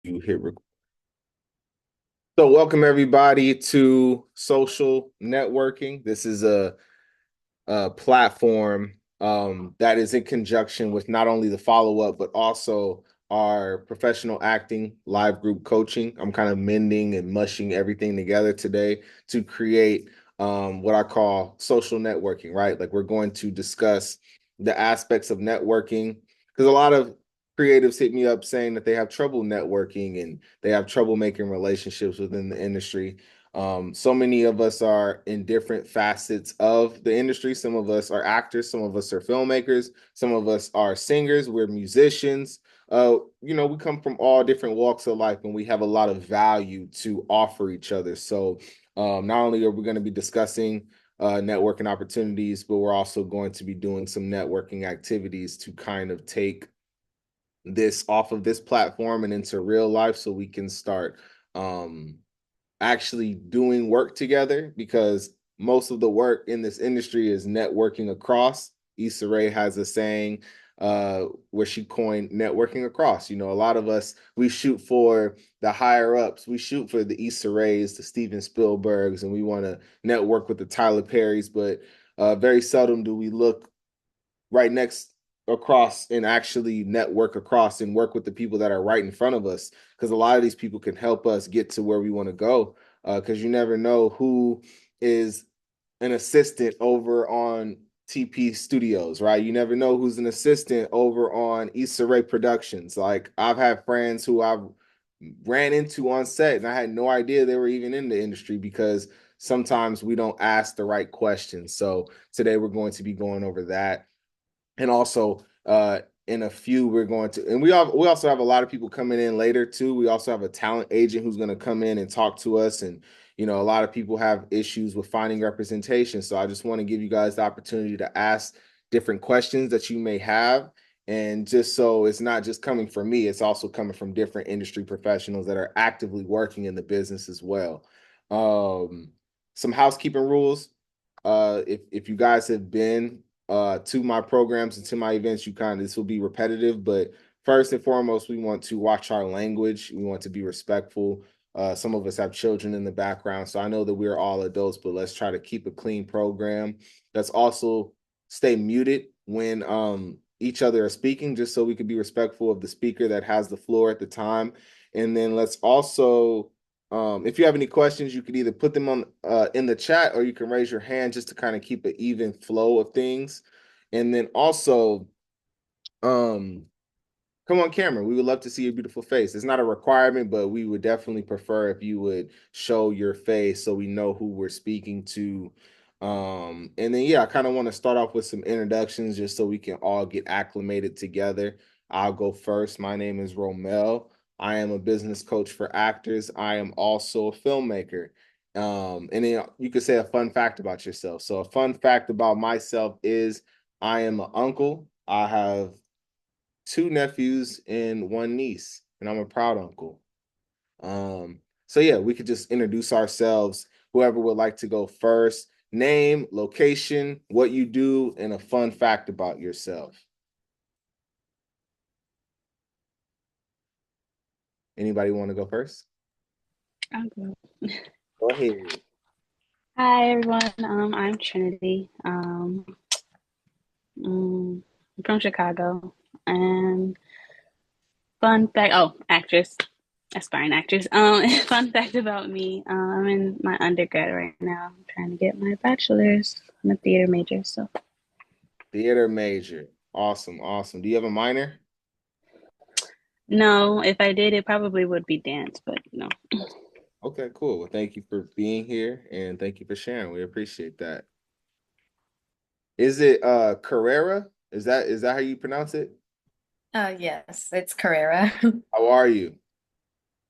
You hit record. So, welcome everybody to social networking. This is a platform that is in conjunction with not only the follow up, but also our professional acting live group coaching. I'm kind of mending and mushing everything together today to create what I call social networking, right? Like, we're going to discuss the aspects of networking because a lot of creatives hit me up saying that they have trouble networking and they have trouble making relationships within the industry. So many of us are in different facets of the industry. Some of us are actors, some of us are filmmakers, some of us are singers, we're musicians. We come from all different walks of life and we have a lot of value to offer each other. So, not only are we going to be discussing networking opportunities, but we're also going to be doing some networking activities to kind of take this off of this platform and into real life so we can start um actually doing work together because most of the work in this industry is networking across. Issa Rae has a saying where she coined networking across. A lot of us, we shoot for the higher ups. We shoot for the Issa Raes, the Steven Spielbergs, and we want to network with the Tyler Perrys, but very seldom do we look right next across and actually network across and work with the people that are right in front of us because a lot of these people can help us get to where we want to go because you never know who is an assistant over on TP Studios, right? You never know who's an assistant over on Issa Rae Productions. Like, I've had friends who I've ran into on set and I had no idea they were even in the industry because sometimes we don't ask the right questions. So today we're going to be going over that. And also, in a few, we're going to, and we also have a lot of people coming in later too. We also have a talent agent who's going to come in and talk to us. And, a lot of people have issues with finding representation. So I just want to give you guys the opportunity to ask different questions that you may have. And just so it's not just coming from me, it's also coming from different industry professionals that are actively working in the business as well. Um, some housekeeping rules. If you guys have been to my programs and to my events, this will be repetitive, but first and foremost, we want to watch our language. We want to be respectful. Some of us have children in the background, so I know that we're all adults, but let's try to keep a clean program. Let's also stay muted when each other are speaking, just so we can be respectful of the speaker that has the floor at the time. And then let's also if you have any questions, you can either put them on in the chat or you can raise your hand just to kind of keep an even flow of things. And then also, um, come on camera. We would love to see your beautiful face. It's not a requirement, but we would definitely prefer if you would show your face so we know who we're speaking to. And then yeah, I kind of want to start off with some introductions just so we can all get acclimated together. I'll go first. My name is Romel. I am a business coach for actors. I am also a filmmaker. And then you could say a fun fact about yourself. So a fun fact about myself is I am an uncle. I have two nephews and one niece, and I'm a proud uncle. So yeah, we could just introduce ourselves. Whoever would like to go first, name, location, what you do, and a fun fact about yourself. Anybody want to go first? I'll go. Go ahead. Hi everyone. I'm Trinity. I'm from Chicago. And fun fact, actress, aspiring actress. Fun fact about me. I'm in my undergrad right now. I'm trying to get my bachelor's. I'm a theater major, so Theater major. Awesome, awesome. Do you have a minor? no. If I did, it probably would be dance, but no. Okay, cool. Well, thank you for being here and thank you for sharing. We appreciate that. Is it Carrera? Is that how you pronounce it? Yes, it's Carrera. How are you?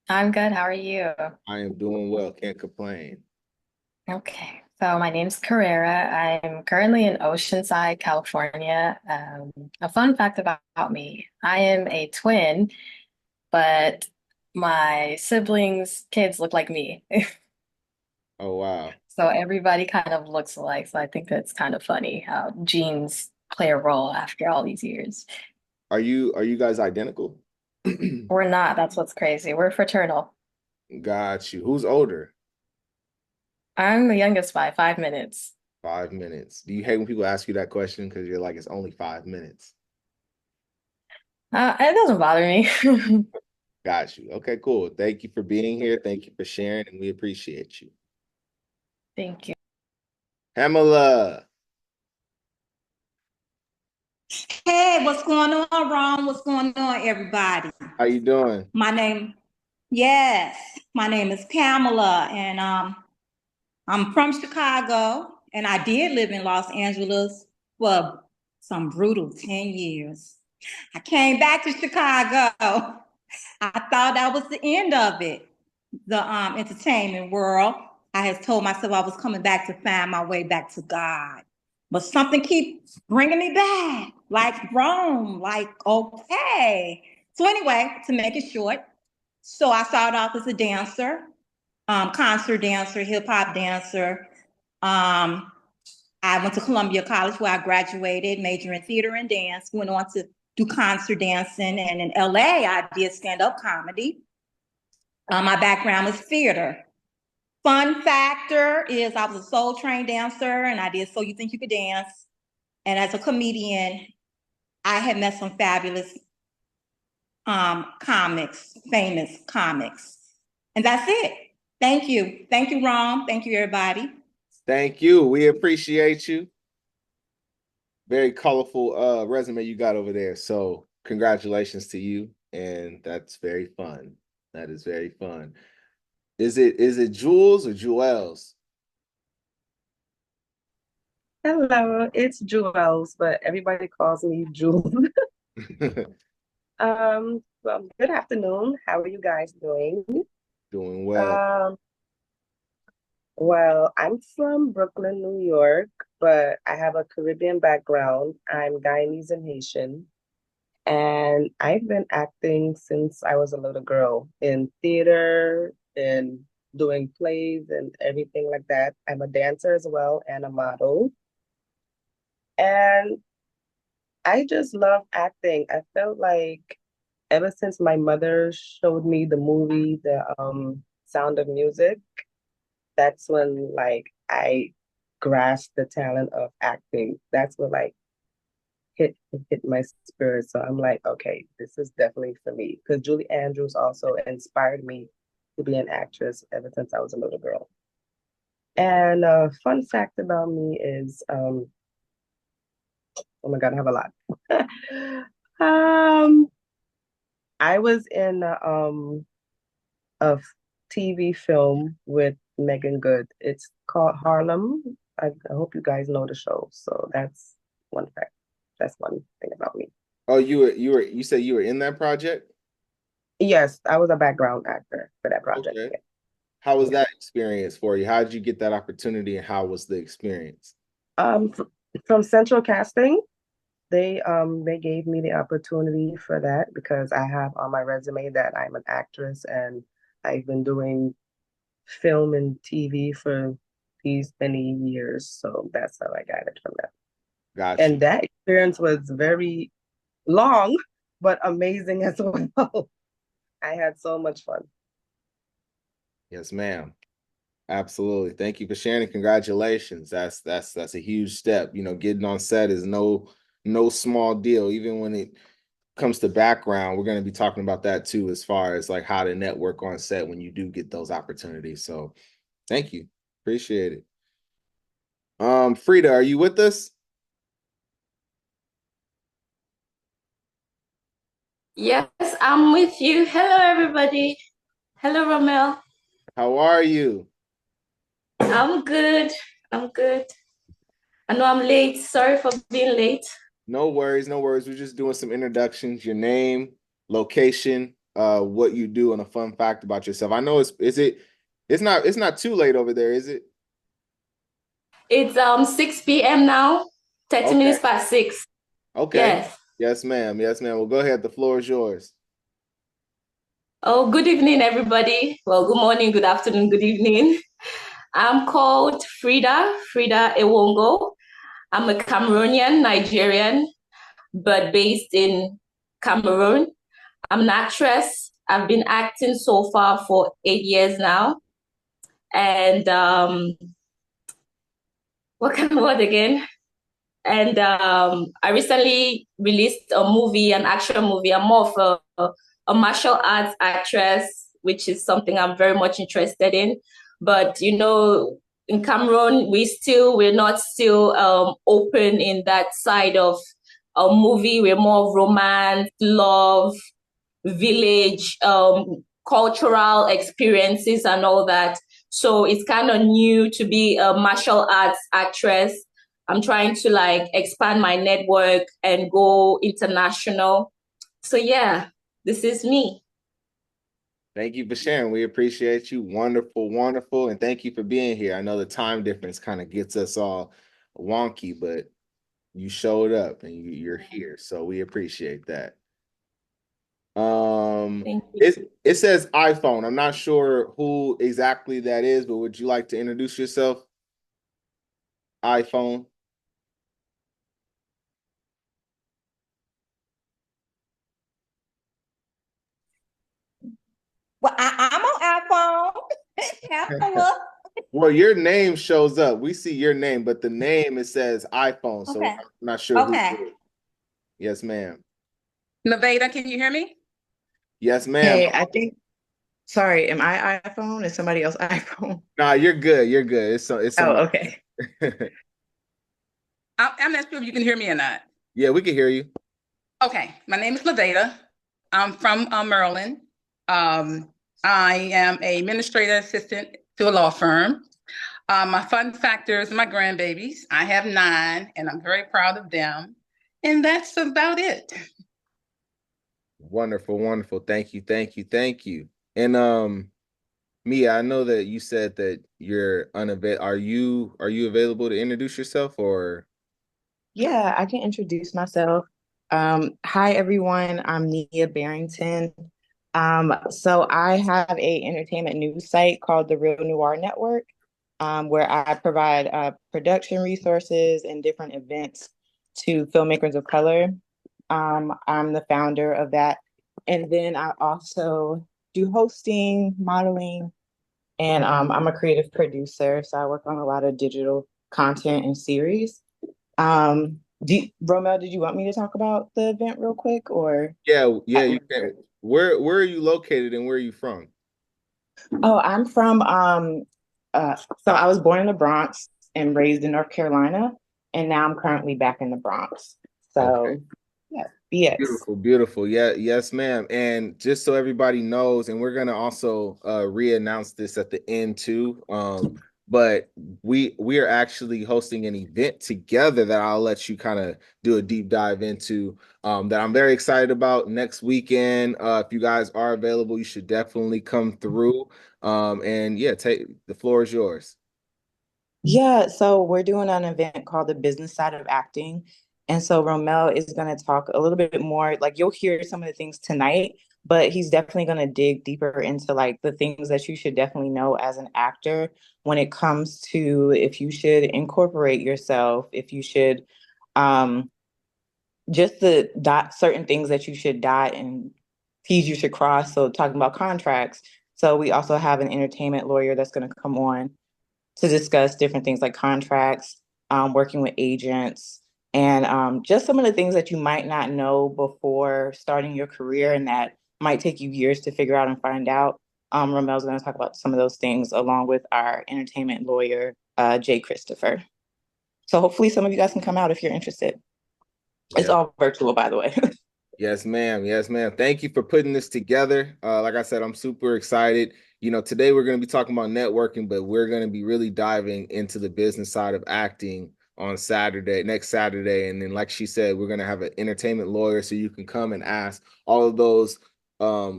I'm good. How are you? I am doing well. Can't complain. Okay, so my name's Carrera. I'm currently in Oceanside, California. A fun fact about me, I am a twin, but my siblings' kids look like me. Oh wow. So everybody kind of looks alike. So I think that's kind of funny how genes play a role after all these years. Are you guys identical? We're not. That's what's crazy. We're fraternal. Got you. Who's older? I'm the youngest by 5 minutes. 5 minutes. Do you hate when people ask you that question because you're like, it's only 5 minutes? It doesn't bother me. Got you. Okay, cool. Thank you for being here. Thank you for sharing, and we appreciate you. Thank you. Pamela, Hey, what's going on, Ron? What's going on, everybody? how you doing? My name, yes, my name is Pamela, and I'm from Chicago, and I did live in Los Angeles for some brutal 10 years. I came back to Chicago. I thought that was the end of it, the entertainment world. I had told myself I was coming back to find my way back to God. But something keeps bringing me back, like Rome, like, okay. So anyway, to make it short, so I started off as a dancer, concert dancer, hip hop dancer. I went to Columbia College where I graduated, major in theater and dance, went on to do concert dancing. And in LA, I did stand-up comedy. My background was theater. Fun factor is I was a soul trained dancer and I did So You Think You Could Dance. And as a comedian, I had met some fabulous comics, famous comics. And that's it. Thank you. Thank you, Ron. Thank you, everybody. Thank you. We appreciate you. Very colorful resume you got over there. So congratulations to you. And that's very fun. That is very fun. Is it Jules or Jewels? Hello, it's Jules, but everybody calls me Jules. Well, good afternoon. How are you guys doing? Doing well. Well, I'm from Brooklyn, New York, but I have a Caribbean background. I'm Guyanese and Haitian, and I've been acting since I was a little girl in theater and doing plays and everything like that. I'm a dancer as well and a model. And I just love acting. I felt like ever since my mother showed me the movie, the Sound of Music, that's when like I grasped the talent of acting. That's what like hit my spirit. So I'm like, okay, this is definitely for me. Because Julie Andrews also inspired me to be an actress ever since I was a little girl. And a fun fact about me is oh my God, I have a lot. um I was in a TV film with Megan Good. It's called Harlem. I hope you guys know the show. So that's one fact. That's one thing about me. Oh, you said you were in that project? Yes, I was a background actor for that project. Okay. Yeah. How was that experience for you? How did you get that opportunity and how was the experience? From Central Casting, they gave me the opportunity for that because I have on my resume that I'm an actress and I've been doing film and TV for these many years. So that's how I got it from them. Gotcha. And that experience was very long, but amazing as well. I had so much fun. Yes, ma'am. Absolutely. Thank you for sharing. Congratulations. That's a huge step. You know, getting on set is no small deal. Even when it comes to background, we're going to be talking about that too, as far as like how to network on set when you do get those opportunities. So thank you. Appreciate it. Frida, are you with us? Yes, I'm with you. Hello, everybody. Hello, Romel. How are you? I'm good. I'm good. I know I'm late. Sorry for being late. No worries, no worries. We're just doing some introductions, your name, location, what you do, and a fun fact about yourself. I know it's not too late over there, is it? It's 6 p.m. now, 30 Okay. minutes past 6. Okay. Yes. Yes, ma'am. Yes, ma'am. Well, go ahead. The floor is yours. Oh, good evening, everybody. Well, good morning, good afternoon, good evening. I'm called Frida Ewongo. I'm a Cameroonian, Nigerian, but based in Cameroon. I'm an actress. I've been acting so far for 8 years now. And what kind of word again? And I recently released a movie, an action movie. I'm more of a martial arts actress, which is something I'm very much interested in. But you know, in Cameroon, we're not still open in that side of a movie. We're more of romance, love, village, cultural experiences, and all that. So it's kind of new to be a martial arts actress. I'm trying to like expand my network and go international. So yeah, this is me. Thank you for sharing. We appreciate you. Wonderful, wonderful. And thank you for being here. I know the time difference kind of gets us all wonky, but you showed up and you're here. So we appreciate that. Thank you. It says iPhone. I'm not sure who exactly that is, but would you like to introduce yourself? iPhone. Well, I'm on iPhone. Pamela. Well, your name shows up. We see your name, but the name it says iPhone. So Okay. I'm not sure who Okay. it is. Yes, ma'am. Nevada, can you hear me? Yes, ma'am. Hey, I think, sorry, am I iPhone? Is somebody else iPhone? Nah, you're good. You're good. It's Oh, somebody. okay. I'm not sure if you can hear me or not. Yeah, we can hear you. Okay, my name is Levada. I'm from Maryland. I am a administrative assistant to a law firm. My fun factors are my grandbabies. I have 9, and I'm very proud of them. And that's about it. Wonderful, wonderful. Thank you, thank you, thank you. And Mia, I know that you said that you're unavailable. Are you available to introduce yourself or? Yeah, I can introduce myself. Hi, everyone. I'm Nia Barrington. So I have a entertainment news site called the Real Noir Network, where I provide production resources and different events to filmmakers of color. I'm the founder of that. And then I also do hosting, modeling, and I'm a creative producer. So I work on a lot of digital content and series. Romel, did you want me to talk about the event real quick or? Yeah, you can. Where are you located and where are you from? Oh, I'm from so I was born in the Bronx and raised in North Carolina, and now I'm currently back in the Bronx. So Okay. yeah, BX. Beautiful, beautiful. Yeah, yes, ma'am. And just so everybody knows, and we're gonna also re-announce this at the end too. But we are actually hosting an event together that I'll let you kind of do a deep dive into that I'm very excited about next weekend. If you guys are available, you should definitely come through. And yeah, the floor is yours. Yeah, so we're doing an event called the Business Side of Acting. And so Romel is going to talk a little bit more, like you'll hear some of the things tonight, but he's definitely going to dig deeper into like the things that you should definitely know as an actor when it comes to if you should incorporate yourself, if you should just the dot certain things that you should dot and T's you should cross. So talking about contracts. So we also have an entertainment lawyer that's going to come on to discuss different things like contracts, working with agents, and just some of the things that you might not know before starting your career and that might take you years to figure out and find out. Romel's going to talk about some of those things along with our entertainment lawyer, Jay Christopher. So hopefully some of you guys can come out if you're interested. It's all virtual, by the way. Yes, ma'am. Yes, ma'am. Thank you for putting this together. Like I said, I'm super excited. You know, today we're going to be talking about networking, but we're going to be really diving into the business side of acting on next Saturday. And then, like she said, we're going to have an entertainment lawyer so you can come and ask all of those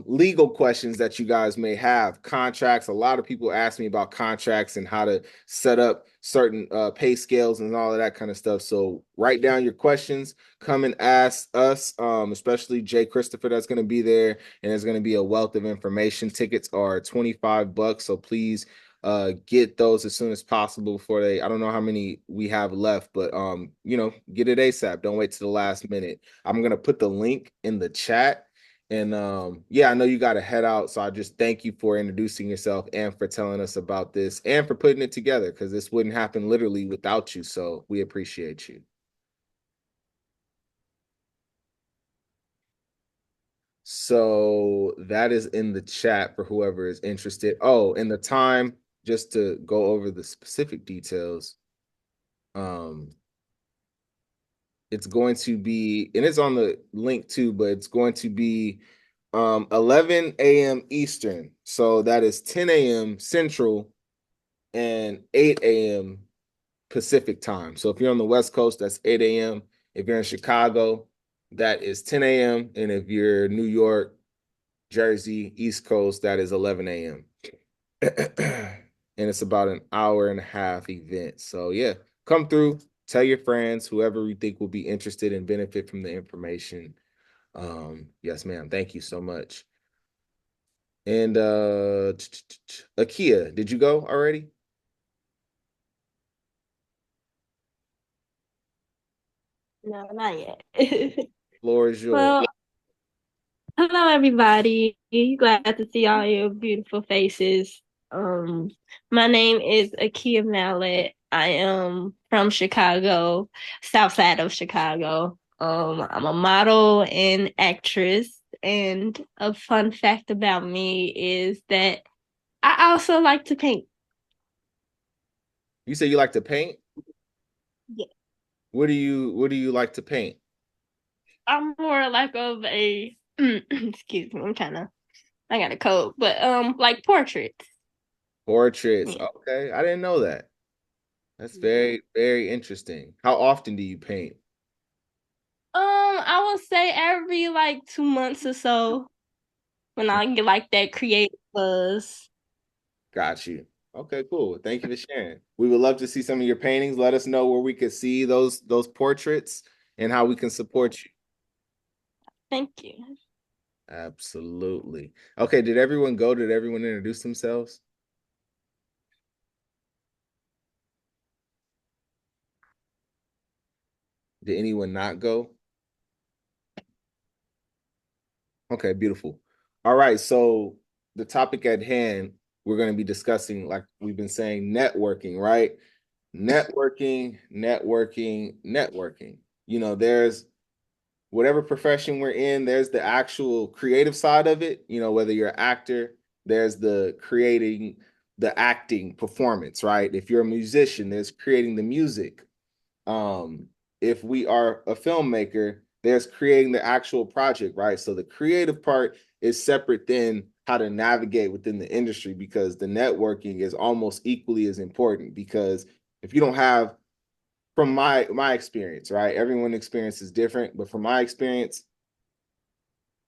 legal questions that you guys may have. Contracts. A lot of people ask me about contracts and how to set up certain pay scales and all of that kind of stuff. So write down your questions, come and ask us, especially Jay Christopher that's going to be there, and there's going to be a wealth of information. Tickets are $25, so please get those as soon as possible before I don't know how many we have left, but you know, get it ASAP. Don't wait to the last minute. I'm going to put the link in the chat. And yeah, I know you got to head out, so I just thank you for introducing yourself and for telling us about this and for putting it together, because this wouldn't happen literally without you. So we appreciate you. So that is in the chat for whoever is interested. Oh, and the time, just to go over the specific details. It's going to be, and it's on the link too, but it's going to be 11 a.m. Eastern. So that is 10 a.m. Central and 8 a.m. Pacific time. So if you're on the West Coast, that's 8 a.m. If you're in Chicago, that is 10 a.m. And if you're New York, Jersey, East Coast, that is 11 a.m. And it's about an hour and a half event. So yeah, come through, tell your friends, whoever you think will be interested and benefit from the information. Yes, ma'am. Thank you so much. And Akia, did you go already? No, not yet. Floor is yours. Well, hello everybody. Glad to see all your beautiful faces. My name is Akia Mallet. I am from Chicago, south side of Chicago. I'm a model and actress. And a fun fact about me is that I also like to paint. You say you like to paint? Yeah. What do you like to paint? I'm more like of a excuse me, I got a code, but like portraits. Portraits. Yeah. Okay, I didn't know that. That's very, very interesting. How often do you paint? I would say every like 2 months or so when I get like that creative buzz. Got you. Okay, cool. Thank you for sharing. We would love to see some of your paintings. Let us know where we could see those portraits and how we can support you. Thank you. Absolutely. Okay, did everyone go? Did everyone introduce themselves? Did anyone not go? Okay, beautiful. All right, so the topic at hand, we're going to be discussing, like we've been saying, networking, right? Networking, networking, networking. You know, there's whatever profession we're in, there's the actual creative side of it. You know, whether you're an actor, there's the creating, the acting performance, right? If you're a musician, there's creating the music. If we are a filmmaker, there's creating the actual project, right? So the creative part is separate than how to navigate within the industry, because the networking is almost equally as important. Because if you don't have, from my experience, right? Everyone's experience is different, but from my experience,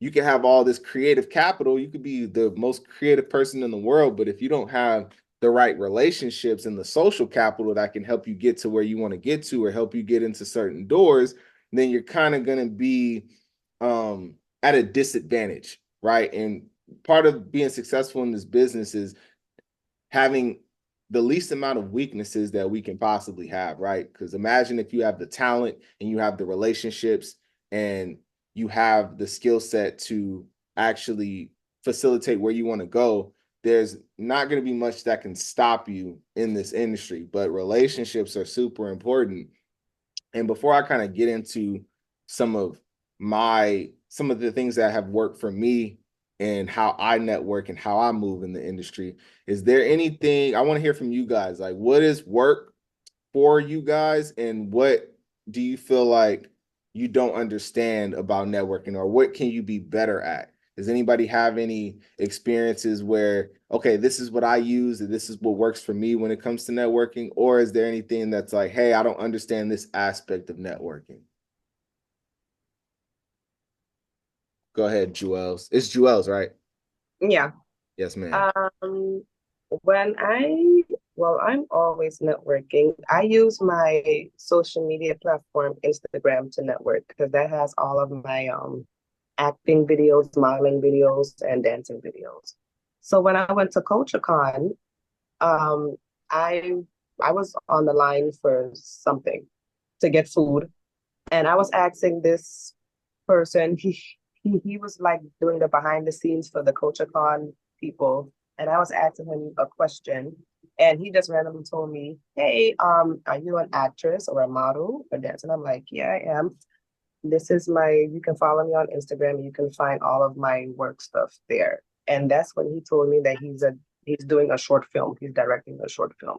you can have all this creative capital. You could be the most creative person in the world, but if you don't have the right relationships and the social capital that can help you get to where you want to get to or help you get into certain doors, then you're kind of going to be at a disadvantage, right? And part of being successful in this business is having the least amount of weaknesses that we can possibly have, right? Because imagine if you have the talent and you have the relationships and you have the skill set to actually facilitate where you want to go, there's not going to be much that can stop you in this industry. But relationships are super important. And before I kind of get into some of the things that have worked for me and how I network and how I move in the industry, is there anything I want to hear from you guys? Like, what is work for you guys, and what do you feel like you don't understand about networking, or what can you be better at? Does anybody have any experiences where, okay, this is what I use and this is what works for me when it comes to networking? Or is there anything that's like, hey, I don't understand this aspect of networking? Go ahead, Juels. It's Juels, right? Yeah. Yes, ma'am. When I'm always networking. I use my social media platform, Instagram, to network because that has all of my acting videos, modeling videos, and dancing videos. So when I went to CultureCon, um, I I was on the line for something to get food, and I was asking this person. he was like doing the behind the scenes for the CultureCon people, and I was asking him a question, and he just randomly told me, "Hey, are you an actress or a model or dance?" And I'm like, "Yeah, I am. This is my. You can follow me on Instagram. You can find all of my work stuff there." And that's when he told me that he's doing a short film. He's directing a short film.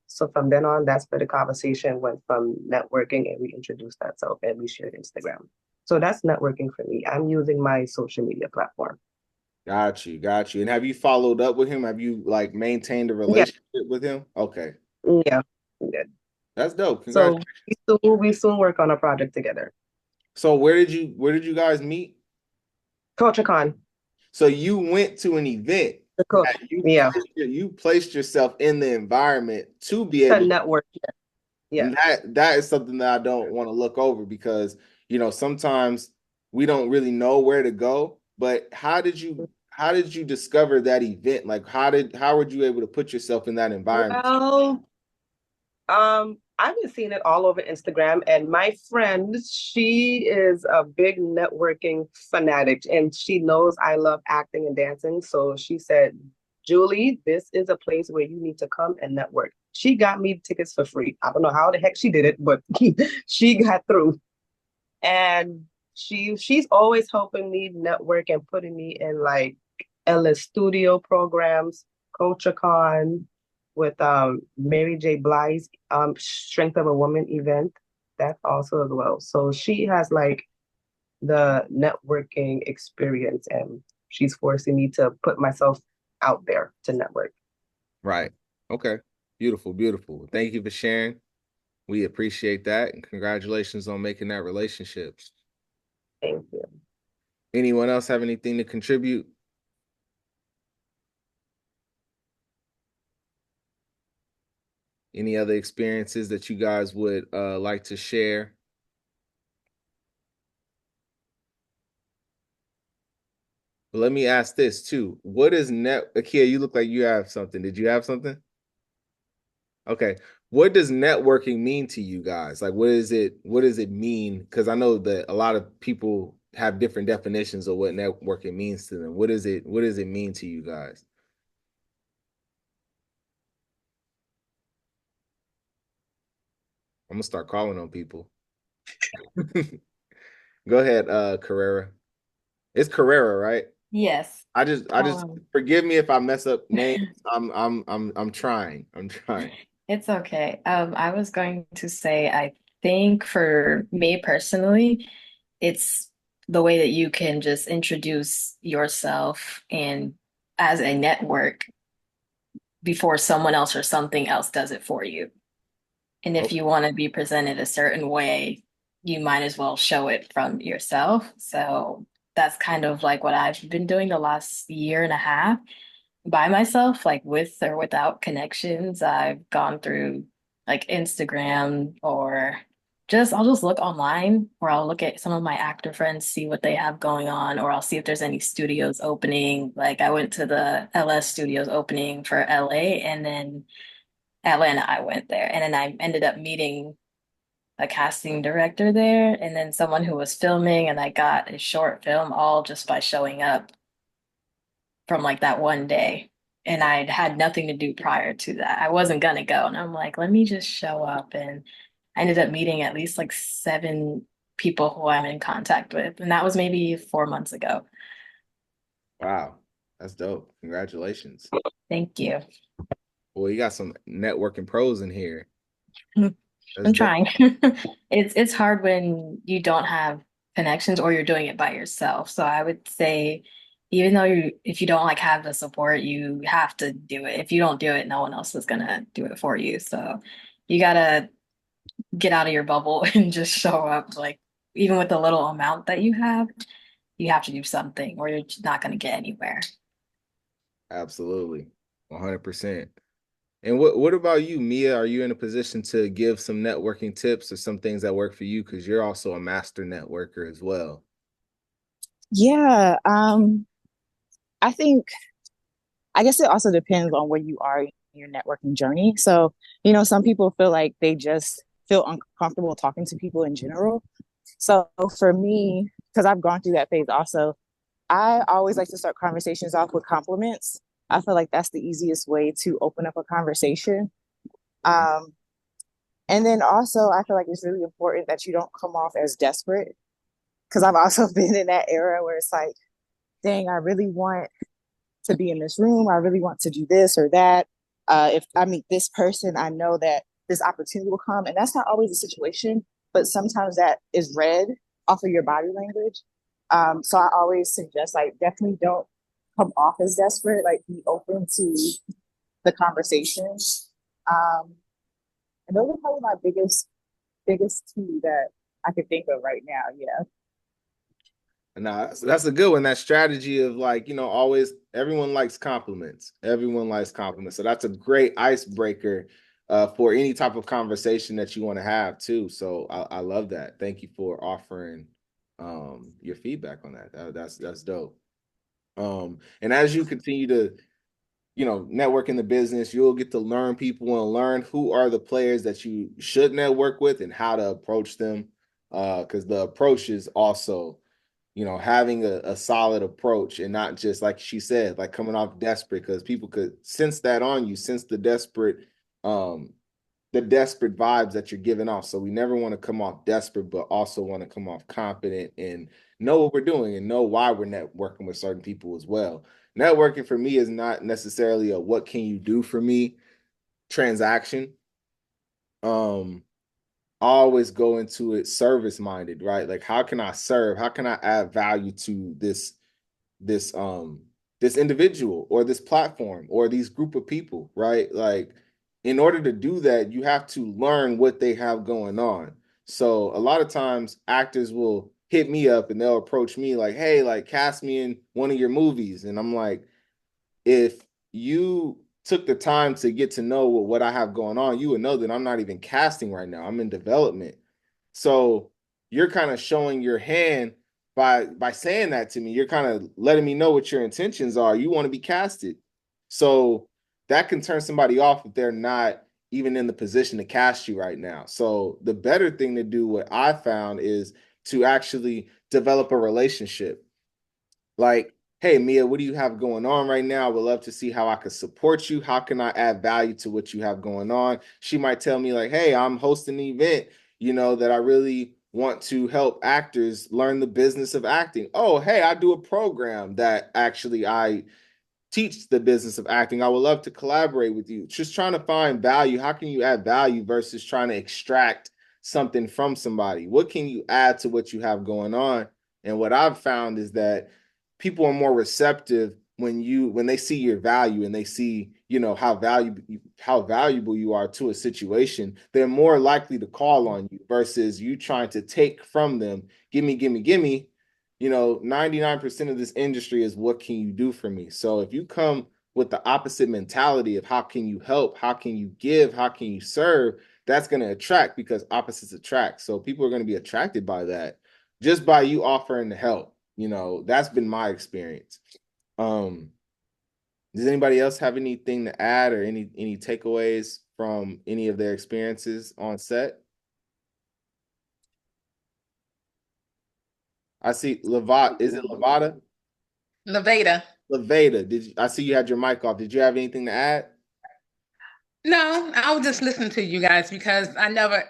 So from then on, that's where the conversation went from networking, and we introduced ourselves and we shared Instagram. So that's networking for me. I'm using my social media platform. Got you, got you. And have you followed up with him? Have you like maintained a Yeah, relationship with him? Okay, yeah, yeah. that's dope. So Congratulations. we soon work on a project together. So where did you guys meet? CultureCon, So you went to an event the cook. that Yeah, you placed yourself in the environment to be to able to, network. Yeah, and that is something that I don't want to look over because sometimes we don't really know where to go. But how did you discover that event? Like how were you able to put yourself in that environment? well, I've been seeing it all over Instagram, and my friend, she is a big networking fanatic, and she knows I love acting and dancing. So she said, "Julie, this is a place where you need to come and network." She got me tickets for free. I don't know how the heck she did it, but she got through. And she's always helping me network and putting me in like Ella Studio programs, CultureCon with Mary J. Blige Strength of a Woman event. That also as well. So she has like the networking experience, and she's forcing me to put myself out there to network. Right. Okay. Beautiful, beautiful. Thank you for sharing. We appreciate that, and congratulations on making that relationship. Thank you. Anyone else have anything to contribute? Any other experiences that you guys would like to share? But let me ask this too. What is Akia, you look like you have something. Did you have something? Okay. What does networking mean to you guys? Like what does it mean? Because I know that a lot of people have different definitions of what networking means to them. What does it mean to you guys? I'm gonna start calling on people. Go ahead, Carrera. It's Carrera, right? Yes. I just forgive me if I mess up names. I'm trying. I'm trying. It's okay. I was going to say, I think for me personally, it's the way that you can just introduce yourself and as a network before someone else or something else does it for you. And if Okay. you want to be presented a certain way, you might as well show it from yourself. So that's kind of like what I've been doing the last year and a half by myself, like with or without connections. I've gone through like Instagram or I'll just look online, or I'll look at some of my actor friends, see what they have going on, or I'll see if there's any studios opening. Like I went to the LS studios opening for LA, and then Atlanta, I went there. And then I ended up meeting a casting director there, and then someone who was filming, and I got a short film all just by showing up from like that one day. And I'd had nothing to do prior to that. I wasn't gonna go. And I'm like, let me just show up. And I ended up meeting at least like 7 people who I'm in contact with. And that was maybe 4 months ago. Wow. That's dope. Congratulations. Thank you. Well, you got some networking pros in here. I'm That's dope. trying. It's hard when you don't have connections or you're doing it by yourself. So I would say, even though if you don't like have the support, you have to do it. If you don't do it, no one else is gonna do it for you. So you gotta get out of your bubble and just show up. Like even with the little amount that you have to do something, or you're just not gonna get anywhere. Absolutely. 100%. And what about you, Mia? Are you in a position to give some networking tips or some things that work for you? Because you're also a master networker as well. Yeah, I guess it also depends on where you are in your networking journey. So, some people feel like they just feel uncomfortable talking to people in general. So for me, because I've gone through that phase also. I always like to start conversations off with compliments. I feel like that's the easiest way to open up a conversation. Um, and then also, I feel like it's really important that you don't come off as desperate, because I've also been in that era where it's like, dang, I really want to be in this room. I really want to do this or that. If I meet this person, I know that this opportunity will come. And that's not always the situation, but sometimes that is read off of your body language. So I always suggest, like, definitely don't come off as desperate, like be open to the conversation. And those are probably my biggest two that I could think of right now. Yeah. No, that's a good one. That strategy of, like, always, everyone likes compliments. Everyone likes compliments. So that's a great icebreaker for any type of conversation that you want to have too. So I love that. Thank you for offering your feedback on that. That's dope. And as you continue to, network in the business, you'll get to learn people and learn who are the players that you should network with and how to approach them. Because the approach is also, having a solid approach and not just, like she said, like coming off desperate, because people could sense that on you, sense the desperate vibes that you're giving off. So we never want to come off desperate, but also want to come off confident and know what we're doing and know why we're networking with certain people as well. Networking for me is not necessarily a what can you do for me transaction. Always go into it service minded, right? Like, how can I serve? How can I add value to this individual or this platform or these group of people, right? Like, in order to do that, you have to learn what they have going on. So a lot of times actors will hit me up and they'll approach me like, hey, like, cast me in one of your movies. And I'm like, if you took the time to get to know what I have going on, you would know that I'm not even casting right now. I'm in development. So you're kind of showing your hand by saying that to me. You're kind of letting me know what your intentions are. You want to be casted. So that can turn somebody off if they're not even in the position to cast you right now. So the better thing to do, what I found, is to actually develop a relationship. Like, hey, Mia, what do you have going on right now? I would love to see how I could support you. How can I add value to what you have going on? She might tell me like, hey, I'm hosting an event, that I really want to help actors learn the business of acting. Oh, hey, I do a program that actually I teach the business of acting. I would love to collaborate with you. Just trying to find value. How can you add value versus trying to extract something from somebody? What can you add to what you have going on? And what I've found is that people are more receptive when they see your value and they see, how valuable you are to a situation. They're more likely to call on you versus you trying to take from them. Give me, 99% of this industry is what can you do for me? So if you come with the opposite mentality of how can you help, how can you give, how can you serve, that's going to attract, because opposites attract. So people are going to be attracted by that just by you offering to help. That's been my experience. Does anybody else have anything to add or any takeaways from any of their experiences on set? I see Levada. Is it Levada? Levada. Levada. I see you had your mic off. Did you have anything to add? No, I was just listening to you guys because I never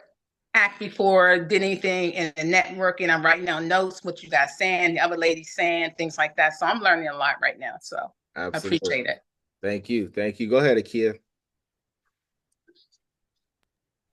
act before, did anything in the networking. I'm writing down notes, what you guys saying, the other ladies saying, things like that. So I'm learning a lot right now. So absolutely. I appreciate it. Thank you. Thank you. Go ahead, Akia.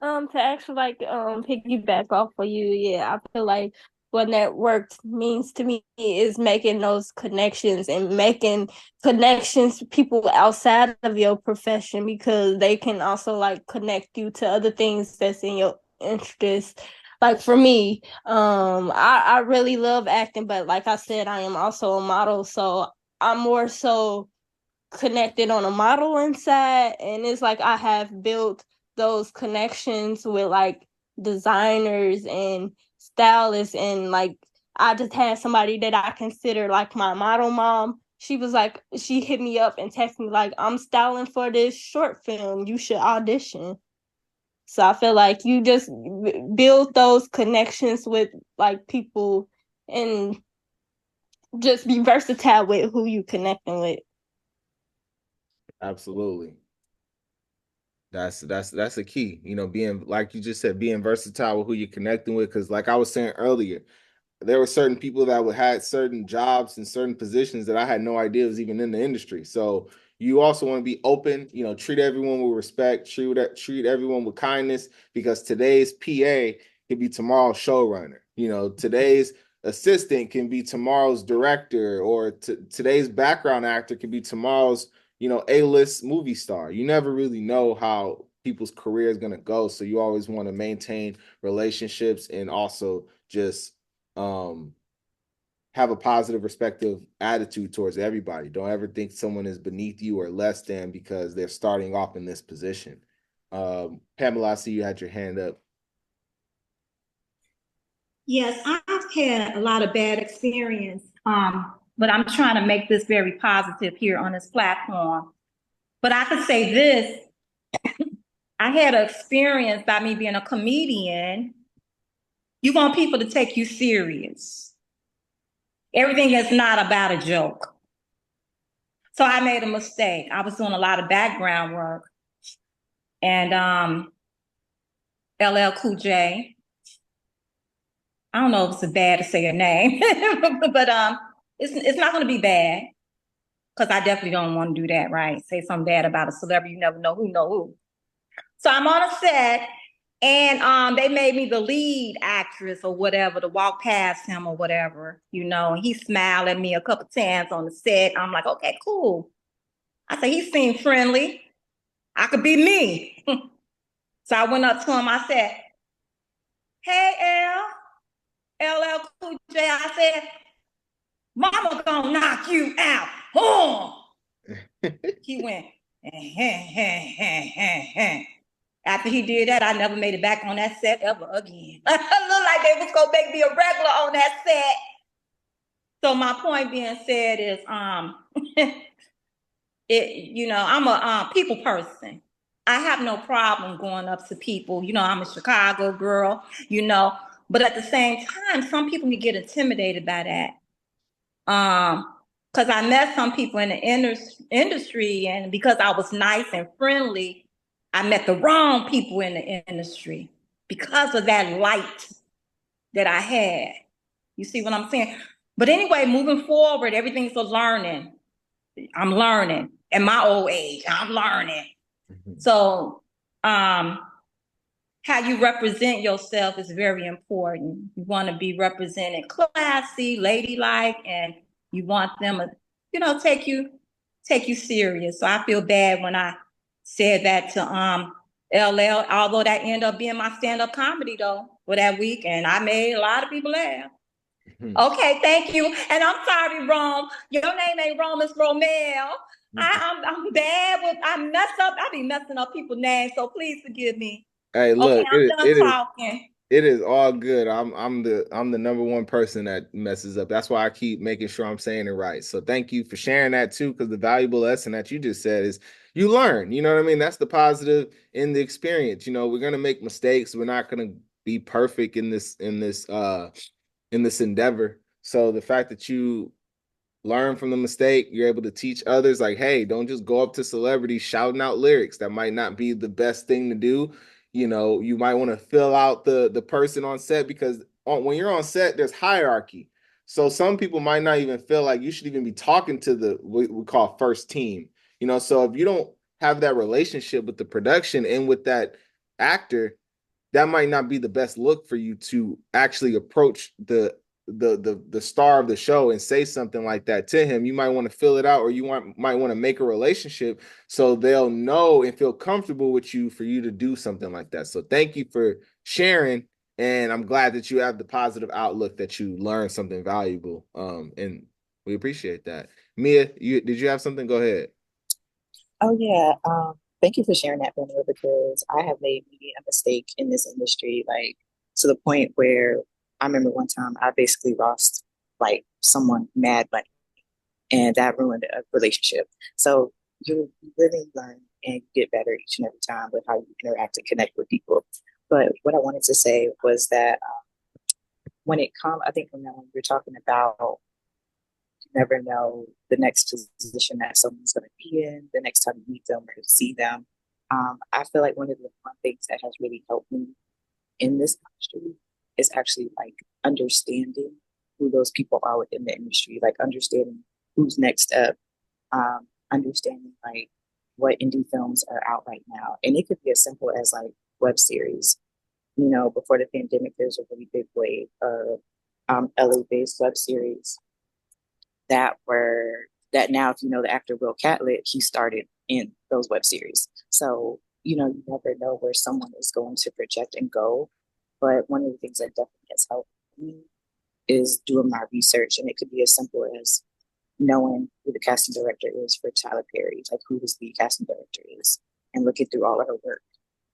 To actually piggyback off of you, yeah, I feel like what network means to me is making those connections and making connections to people outside of your profession, because they can also like connect you to other things that's in your interest. Like for me, I really love acting, but like I said, I am also a model, so I'm more so connected on a modeling side, and it's like I have built those connections with like designers and stylists, and like I just had somebody that I consider like my model mom. She was like, she hit me up and texted me like, I'm styling for this short film, you should audition. So I feel like you just build those connections with like people and just be versatile with who you connecting with. Absolutely. That's a key, being, like you just said, being versatile with who you're connecting with. Because like I was saying earlier, there were certain people that had certain jobs and certain positions that I had no idea was even in the industry. So you also want to be open, treat everyone with respect, treat everyone with kindness, because today's PA can be tomorrow's showrunner. Today's assistant can be tomorrow's director, or today's background actor can be tomorrow's, A-list movie star. You never really know how people's career is going to go. So you always want to maintain relationships and also just have a positive, respectful attitude towards everybody. Don't ever think someone is beneath you or less than because they're starting off in this position. Pamela, I see you had your hand up. Yes, I've had a lot of bad experience, but I'm trying to make this very positive here on this platform. But I could say this, I had an experience by me being a comedian. You want people to take you serious. Everything is not about a joke. So I made a mistake. I was doing a lot of background work. And LL Cool J, I don't know if it's bad to say her name, but it's not going to be bad, because I definitely don't want to do that, right? Say something bad about a celebrity, you never know who. So I'm on a set, and they made me the lead actress or whatever to walk past him or whatever, and he smiled at me a couple times on the set. I'm like, okay, cool. I said, he seemed friendly. I could be me. So I went up to him, I said, hey, LL Cool J, I said, mama gonna knock you out. Oh. He went, After he did that, I never made it back on that set ever again. It looked like they was gonna make me a regular on that set. So my point being said is, I'm a people person. I have no problem going up to people. I'm a Chicago girl, but at the same time, some people can get intimidated by that. Because I met some people in the industry, and because I was nice and friendly, I met the wrong people in the industry because of that light that I had. You see what I'm saying? But anyway, moving forward, everything's a learning. I'm learning. At my old age, I'm learning. Mm-hmm. So, how you represent yourself is very important. You want to be represented classy, ladylike, and you want them to, take you serious. So I feel bad when I said that to LL, although that ended up being my stand-up comedy though for that week, and I made a lot of people laugh. Mm-hmm. Okay, thank you. And I'm sorry, Rome. Your name ain't Rome, it's Romel. Mm-hmm. I'm bad with, I be messing up people's names, so please forgive me. Hey, look, okay, it is all good. I'm the number one person that messes up. That's why I keep making sure I'm saying it right. So thank you for sharing that too, because the valuable lesson that you just said is you learn. You know what I mean? That's the positive in the experience. We're gonna make mistakes. We're not gonna be perfect in this endeavor. So the fact that you learn from the mistake, you're able to teach others, like, hey, don't just go up to celebrities shouting out lyrics. That might not be the best thing to do. You might want to fill out the person on set, because when you're on set, there's hierarchy. So some people might not even feel like you should even be talking to what we call first team. So if you don't have that relationship with the production and with that actor, that might not be the best look for you to actually approach the star of the show and say something like that to him. You might want to fill it out, or you might want to make a relationship so they'll know and feel comfortable with you for you to do something like that. So thank you for sharing, and I'm glad that you have the positive outlook, that you learned something valuable, and we appreciate that. Mia, did you have something? Go ahead. Oh yeah, thank you for sharing that, Benny, because I have made a mistake in this industry, like to the point where I remember one time I basically lost like someone mad money, and that ruined a relationship. So you really learn and get better each and every time with how you interact and connect with people. But what I wanted to say was that when it comes, I think from that when you're talking about you never know the next position that someone's going to be in, the next time you meet them or see them. I feel like one of the fun things that has really helped me in this industry is actually like understanding who those people are within the industry, like understanding who's next up, understanding like what indie films are out right now. And it could be as simple as like web series. You know, before the pandemic, there's a really big wave of LA-based web series that now, if you know the actor Will Catlett, he started in those web series. So, you know, you never know where someone is going to project and go. But one of the things that definitely has helped me is doing my research. And it could be as simple as knowing who the casting director is for Tyler Perry, like who his lead casting director is, and looking through all of her work.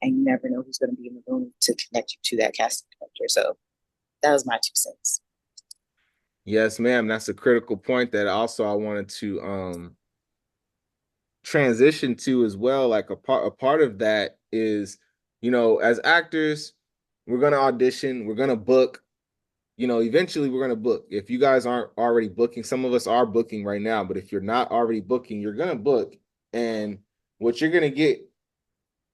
And you never know who's going to be in the room to connect you to that casting director. So that was my 2 cents. Yes, ma'am. That's a critical point that also I wanted to transition to as well. Like a part of that is, you know, as actors, we're gonna audition, we're gonna book, you know, eventually we're gonna book. If you guys aren't already booking, some of us are booking right now, but if you're not already booking, you're gonna book. And what you're gonna get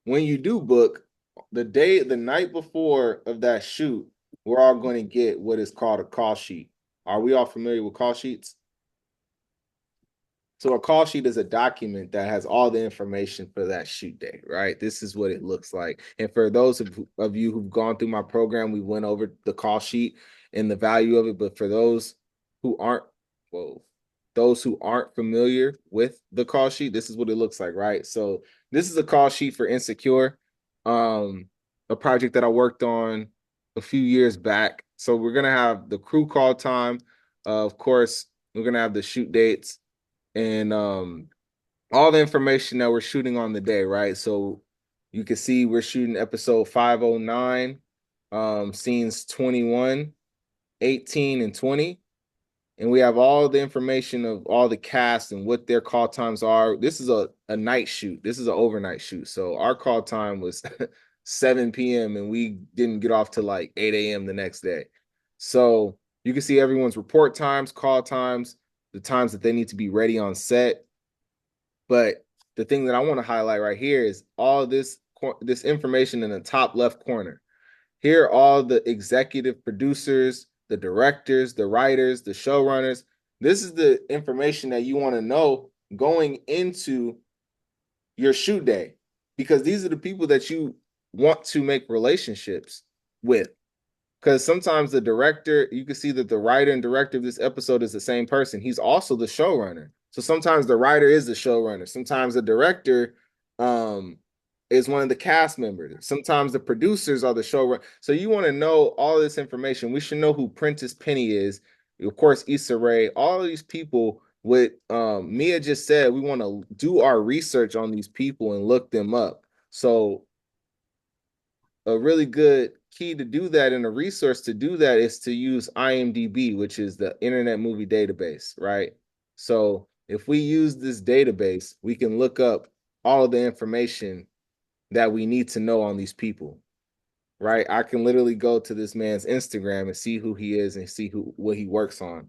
when you do book, the night before of that shoot, we're all going to get what is called a call sheet. Are we all familiar with call sheets? So a call sheet is a document that has all the information for that shoot day, right? This is what it looks like. And for those of you who've gone through my program, we went over the call sheet and the value of it. But for those who aren't, familiar with the call sheet, this is what it looks like, right? So this is a call sheet for Insecure, a project that I worked on a few years back. So we're gonna have the crew call time. Of course, we're gonna have the shoot dates and all the information that we're shooting on the day, right? So you can see we're shooting episode 509, scenes 21, 18, and 20. And we have all the information of all the cast and what their call times are. This is a night shoot. This is an overnight shoot. So our call time was 7 p.m. and we didn't get off till like 8 a.m. the next day. So you can see everyone's report times, call times, the times that they need to be ready on set. But the thing that I want to highlight right here is all this information in the top left corner. Here are all the executive producers, the directors, the writers, the showrunners. This is the information that you want to know going into your shoot day, because these are the people that you want to make relationships with. Because sometimes the director, you can see that the writer and director of this episode is the same person. He's also the showrunner. So sometimes the writer is the showrunner. Sometimes the director is one of the cast members. Sometimes the producers are the showrunner. So you want to know all this information. We should know who Prentice Penny is. Of course, Issa Rae, all of these people. What Mia just said, we want to do our research on these people and look them up. So a really good key to do that and a resource to do that is to use IMDb, which is the Internet Movie Database, right? So if we use this database, we can look up all of the information that we need to know on these people, right? I can literally go to this man's Instagram and see who he is and see what he works on.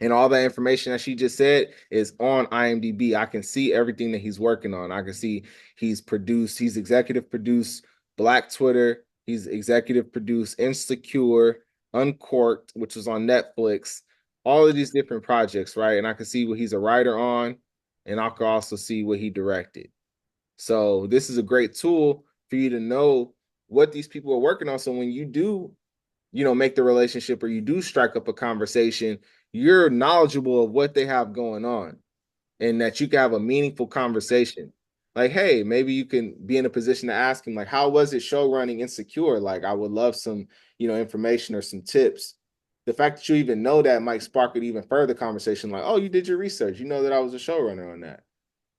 And all that information that she just said is on IMDb. I can see everything that he's working on. I can see he's executive produced Black Twitter. He's executive produced Insecure, Uncorked, which was on Netflix. All of these different projects, right? And I can see what he's a writer on, and I can also see what he directed. So this is a great tool for you to know what these people are working on. So when you do, make the relationship or you do strike up a conversation, you're knowledgeable of what they have going on and that you can have a meaningful conversation. Like, hey, maybe you can be in a position to ask him, like, how was it show running Insecure? Like, I would love some, information or some tips. The fact that you even know that might spark an even further conversation. Like, oh, you did your research. You know that I was a showrunner on that.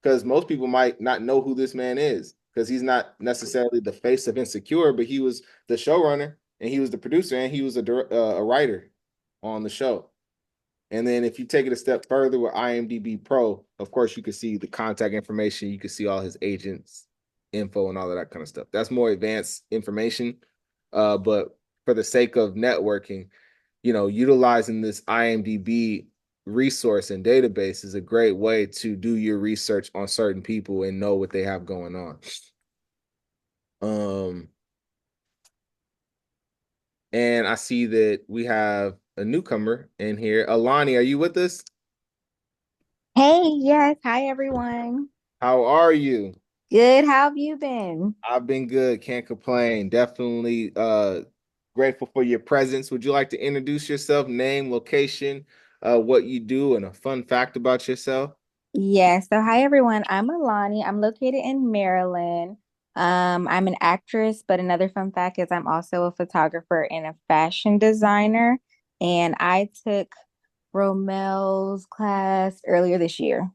Because most people might not know who this man is because he's not necessarily the face of Insecure, but he was the showrunner and he was the producer and he was a writer on the show. And then if you take it a step further with IMDb Pro, of course, you can see the contact information. You can see all his agents' info and all of that kind of stuff. That's more advanced information. But for the sake of networking, utilizing this IMDb resource and database is a great way to do your research on certain people and know what they have going on. And I see that we have a newcomer in here. Alani, are you with us? Hey, yes. Hi, everyone. How are you? Good. How have you been? I've been good. Can't complain. Definitely grateful for your presence. Would you like to introduce yourself, name, location, what you do, and a fun fact about yourself? Yes. So, hi, everyone. I'm Alani. I'm located in Maryland. I'm an actress, but another fun fact is I'm also a photographer and a fashion designer. And I took Romel's class earlier this year.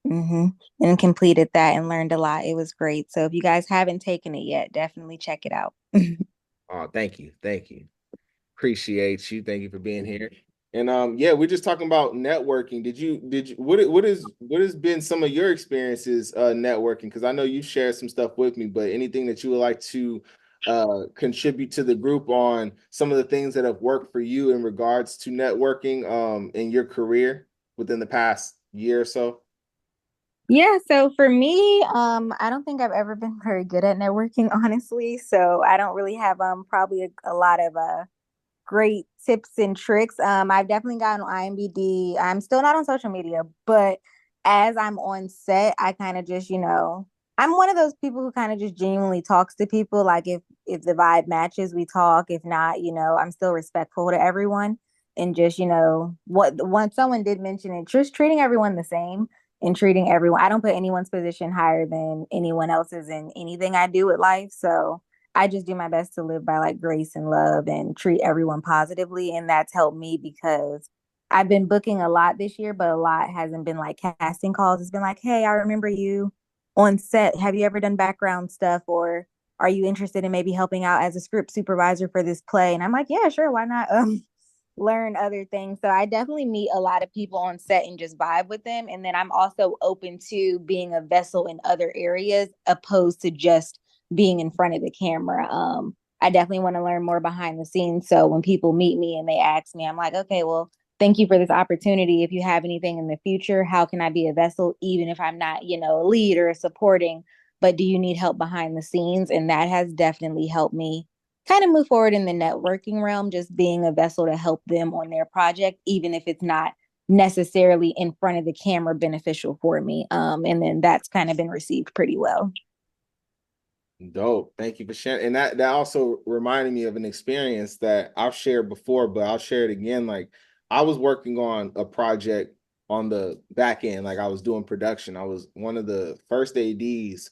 And completed that and learned a lot. It was great. So, if you guys haven't taken it yet, definitely check it out. Oh, thank you. Thank you. Appreciate you. Thank you for being here. And yeah, we're just talking about networking. What has been some of your experiences networking? Because I know you shared some stuff with me, but anything that you would like to contribute to the group on some of the things that have worked for you in regards to networking in your career within the past year or so? Yeah, so for me, I don't think I've ever been very good at networking, honestly. So I don't really have probably a lot of great tips and tricks. I've definitely gotten on IMBD. I'm still not on social media, but as I'm on set, I kind of just, I'm one of those people who kind of just genuinely talks to people. Like if the vibe matches, we talk. If not, I'm still respectful to everyone. And just, what once someone did mention it, just treating everyone the same and treating everyone. I don't put anyone's position higher than anyone else's in anything I do with life. So I just do my best to live by like grace and love and treat everyone positively. And that's helped me because I've been booking a lot this year, but a lot hasn't been like casting calls. It's been like, hey, I remember you on set. Have you ever done background stuff? Or are you interested in maybe helping out as a script supervisor for this play? And I'm like, yeah, sure, why not? Learn other things. So I definitely meet a lot of people on set and just vibe with them. And then I'm also open to being a vessel in other areas opposed to just being in front of the camera. I definitely want to learn more behind the scenes. So when people meet me and they ask me, I'm like, okay, well, thank you for this opportunity. If you have anything in the future, how can I be a vessel, even if I'm not, a lead or a supporting, but do you need help behind the scenes? And that has definitely helped me kind of move forward in the networking realm, just being a vessel to help them on their project, even if it's not necessarily in front of the camera beneficial for me. And then that's kind of been received pretty well. Dope. Thank you for sharing. And that also reminded me of an experience that I've shared before, but I'll share it again. Like I was working on a project on the back end, like I was doing production. I was one of the first ADs.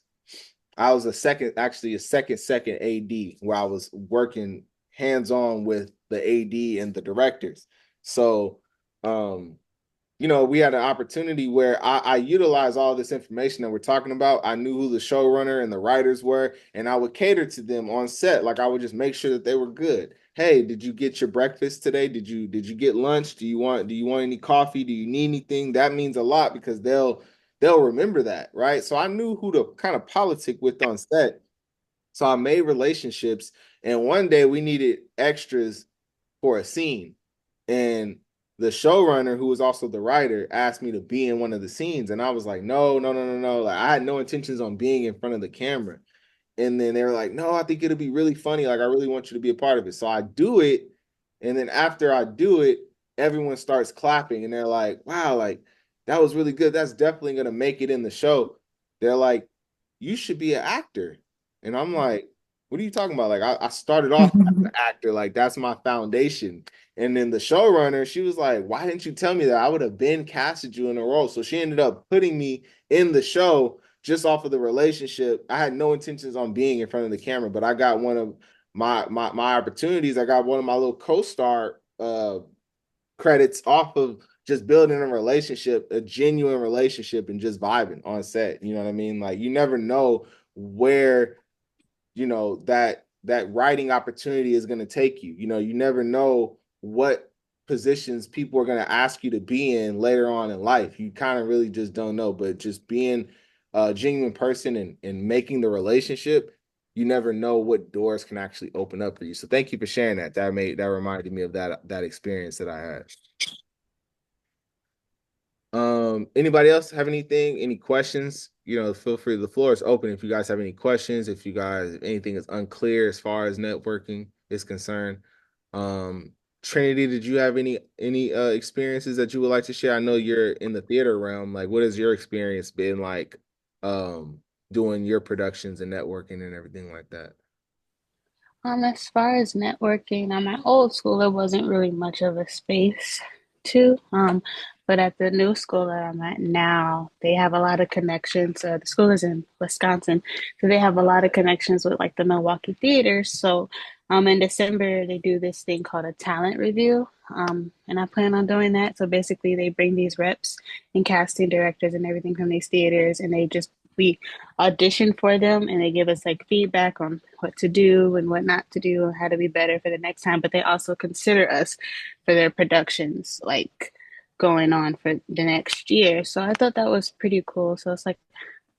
I was a second AD where I was working hands-on with the AD and the directors. So we had an opportunity where I utilized all this information that we're talking about. I knew who the showrunner and the writers were, and I would cater to them on set. Like I would just make sure that they were good. Hey, did you get your breakfast today? Did you get lunch? Do you want any coffee? Do you need anything? That means a lot because they'll remember that, right? So I knew who to kind of politic with on set. So I made relationships, and one day we needed extras for a scene, and the showrunner, who was also the writer, asked me to be in one of the scenes, and I was like, no, no, no, no, no. Like I had no intentions on being in front of the camera. And then they were like, no, I think it'll be really funny. Like I really want you to be a part of it. So I do it, and then after I do it, everyone starts clapping, and they're like, wow, like that was really good. That's definitely gonna make it in the show. They're like, you should be an actor. And I'm like, what are you talking about? Like I started off as an actor, like that's my foundation. And then the showrunner, she was like, why didn't you tell me that? I would have been casted you in a role. So she ended up putting me in the show just off of the relationship. I had no intentions on being in front of the camera, but I got one of my opportunities. I got one of my little co-star credits off of just building a relationship, a genuine relationship, and just vibing on set. You know what I mean? Like you never know where that writing opportunity is going to take you. You never know what positions people are going to ask you to be in later on in life. You kind of really just don't know. But just being a genuine person and making the relationship, you never know what doors can actually open up for you. So thank you for sharing that. That reminded me of that experience that I had. Anybody else have any questions? Feel free. The floor is open if you guys have any questions, if anything is unclear as far as networking is concerned. Trinity, did you have any experiences that you would like to share? I know you're in the theater realm. Like, what has your experience been like doing your productions and networking and everything like that? As far as networking, I'm at old school, there wasn't really much of a space to. But at the new school that I'm at now, they have a lot of connections. The school is in Wisconsin, so they have a lot of connections with like the Milwaukee theaters. So, in December they do this thing called a talent review. And I plan on doing that. So basically, they bring these reps and casting directors and everything from these theaters, and we audition for them, and they give us like feedback on what to do and what not to do and how to be better for the next time. But they also consider us for their productions, like going on for the next year. So I thought that was pretty cool. So it's like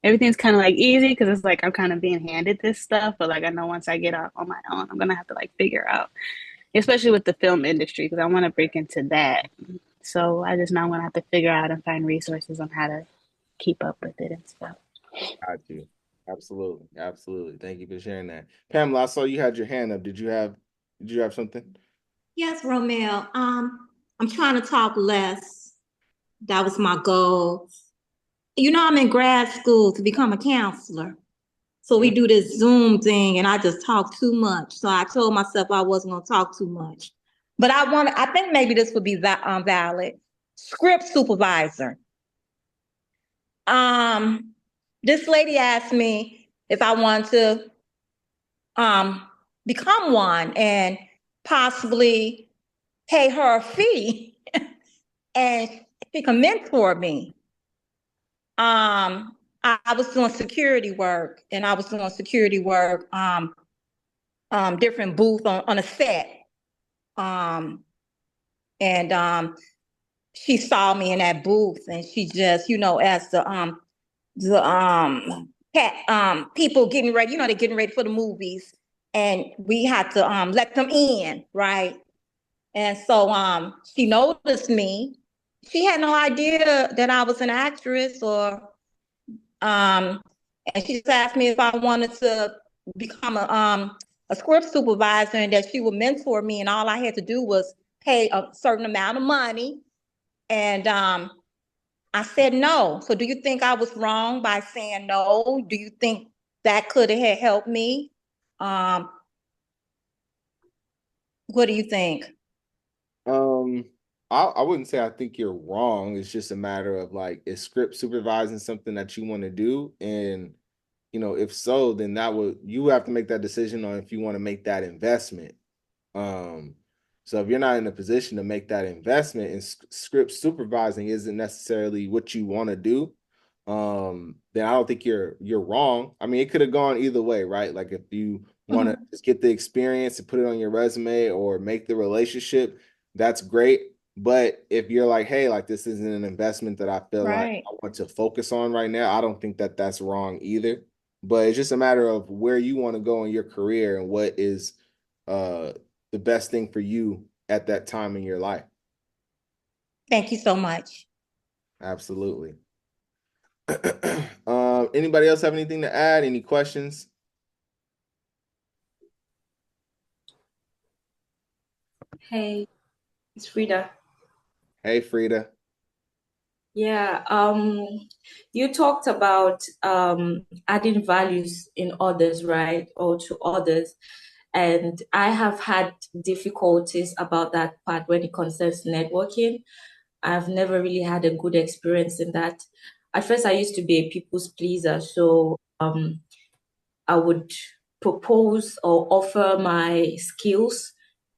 everything's kind of like easy because it's like I'm kind of being handed this stuff, but like I know once I get out on my own, I'm gonna have to like figure out, especially with the film industry, because I want to break into that. So I just know I'm gonna have to figure out and find resources on how to keep up with it and stuff. Got you. Absolutely. Absolutely. Thank you for sharing that. Pamela, I saw you had your hand up. Did you have something? Yes, Romel. I'm trying to talk less. That was my goal. I'm in grad school to become a counselor. So we do this Zoom thing and I just talk too much. So I told myself I wasn't going to talk too much. But I think maybe this would be valid. Script supervisor. This lady asked me if I want to become one and possibly pay her a fee and she can mentor me. I was doing security work, and I was doing security work, different booth on a set. She saw me in that booth, and she just, as the people getting ready, they're getting ready for the movies, and we had to let them in, right? And so she noticed me. She had no idea that I was an actress, and she just asked me if I wanted to become a script supervisor and that she would mentor me, and all I had to do was pay a certain amount of money. And I said no. So do you think I was wrong by saying no? Do you think that could have helped me? What do you think? I wouldn't say I think you're wrong. It's just a matter of like, is script supervising something that you want to do? And, if so, then you have to make that decision on if you want to make that investment. So if you're not in a position to make that investment and script supervising isn't necessarily what you want to do, then I don't think you're wrong. I mean, it could have gone either way, right? Like if you want to just get the experience and put it on your resume or make the relationship, that's great. But if you're like, hey, like this isn't an investment that I feel like I want to focus on right now, I don't think that that's wrong either. But it's just a matter of where you want to go in your career and what is the best thing for you at that time in your life. Thank you so much. Absolutely. Anybody else have anything to add? Any questions? Hey, it's Frida. Hey, Frida. Yeah, you talked about adding values in others, right? Or to others. And I have had difficulties about that part when it concerns networking. I've never really had a good experience in that. At first, I used to be a people's pleaser. So I would propose or offer my skills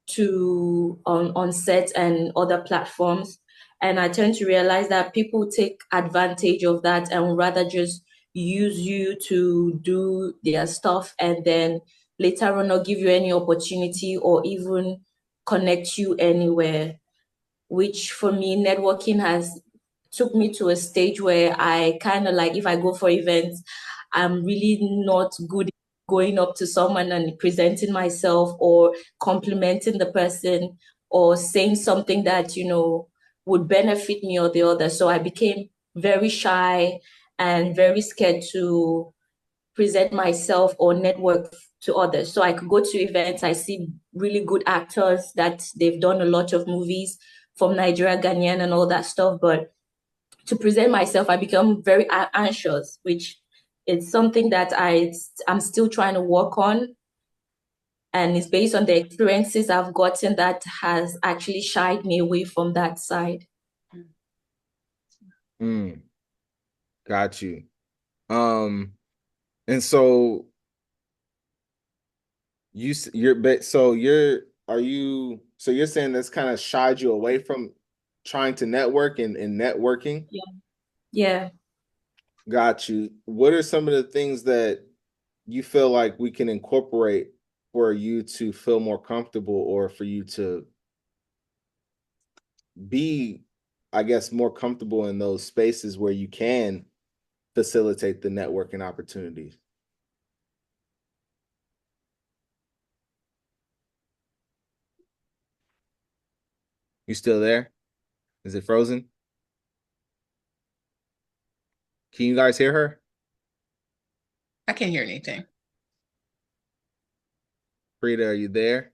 to on set and other platforms. And I tend to realize that people take advantage of that and rather just use you to do their stuff and then later on not give you any opportunity or even connect you anywhere, which for me, networking has took me to a stage where I kind of like, if I go for events, I'm really not good going up to someone and presenting myself or complimenting the person or saying something that, would benefit me or the other. So I became very shy and very scared to present myself or network to others. So I could go to events, I see really good actors that they've done a lot of movies from Nigeria, Ghanaian and all that stuff. But to present myself, I become very anxious, which is something that I'm still trying to work on. And it's based on the experiences I've gotten that has actually shied me away from that side. Got you. And so you're saying that's kind of shied you away from trying to network and networking? Yeah. Got you. What are some of the things that you feel like we can incorporate for you to feel more comfortable or for you to be, I guess, more comfortable in those spaces where you can facilitate the networking opportunities? You still there? Is it frozen? Can you guys hear her? I can't hear anything. Frida, are you there?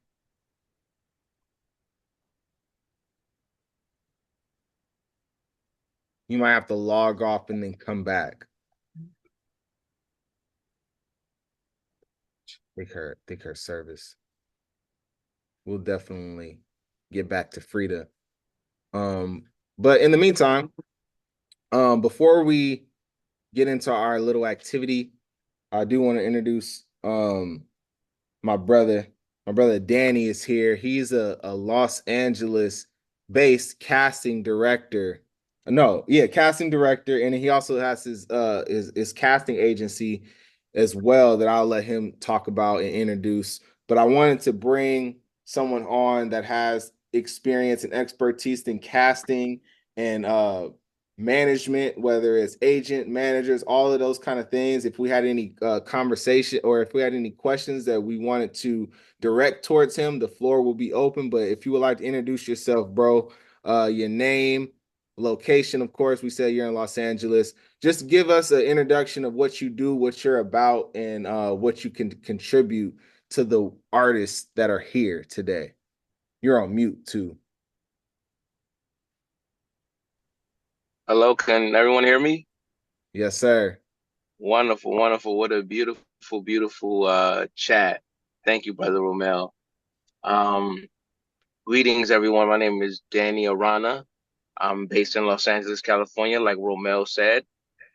You might have to log off and then come back. Think her service. We'll definitely get back to Frida. But in the meantime, before we get into our little activity, I do want to introduce my brother. My brother Danny is here. He's a Los Angeles based casting director. Casting director, and he also has his casting agency as well that I'll let him talk about and introduce. But I wanted to bring someone on that has experience and expertise in casting and management, whether it's agent, managers, all of those kind of things. If we had any conversation or if we had any questions that we wanted to direct towards him, the floor will be open. But if you would like to introduce yourself, bro, your name, location, of course, we said you're in Los Angeles. Just give us an introduction of what you do, what you're about, and what you can contribute to the artists that are here today. You're on mute too. Hello, can everyone hear me? Yes, sir. Wonderful, wonderful. What a beautiful, beautiful chat. Thank you, Brother Romel. Greetings, everyone. My name is Danny Arana. I'm based in Los Angeles, California, like Romel said.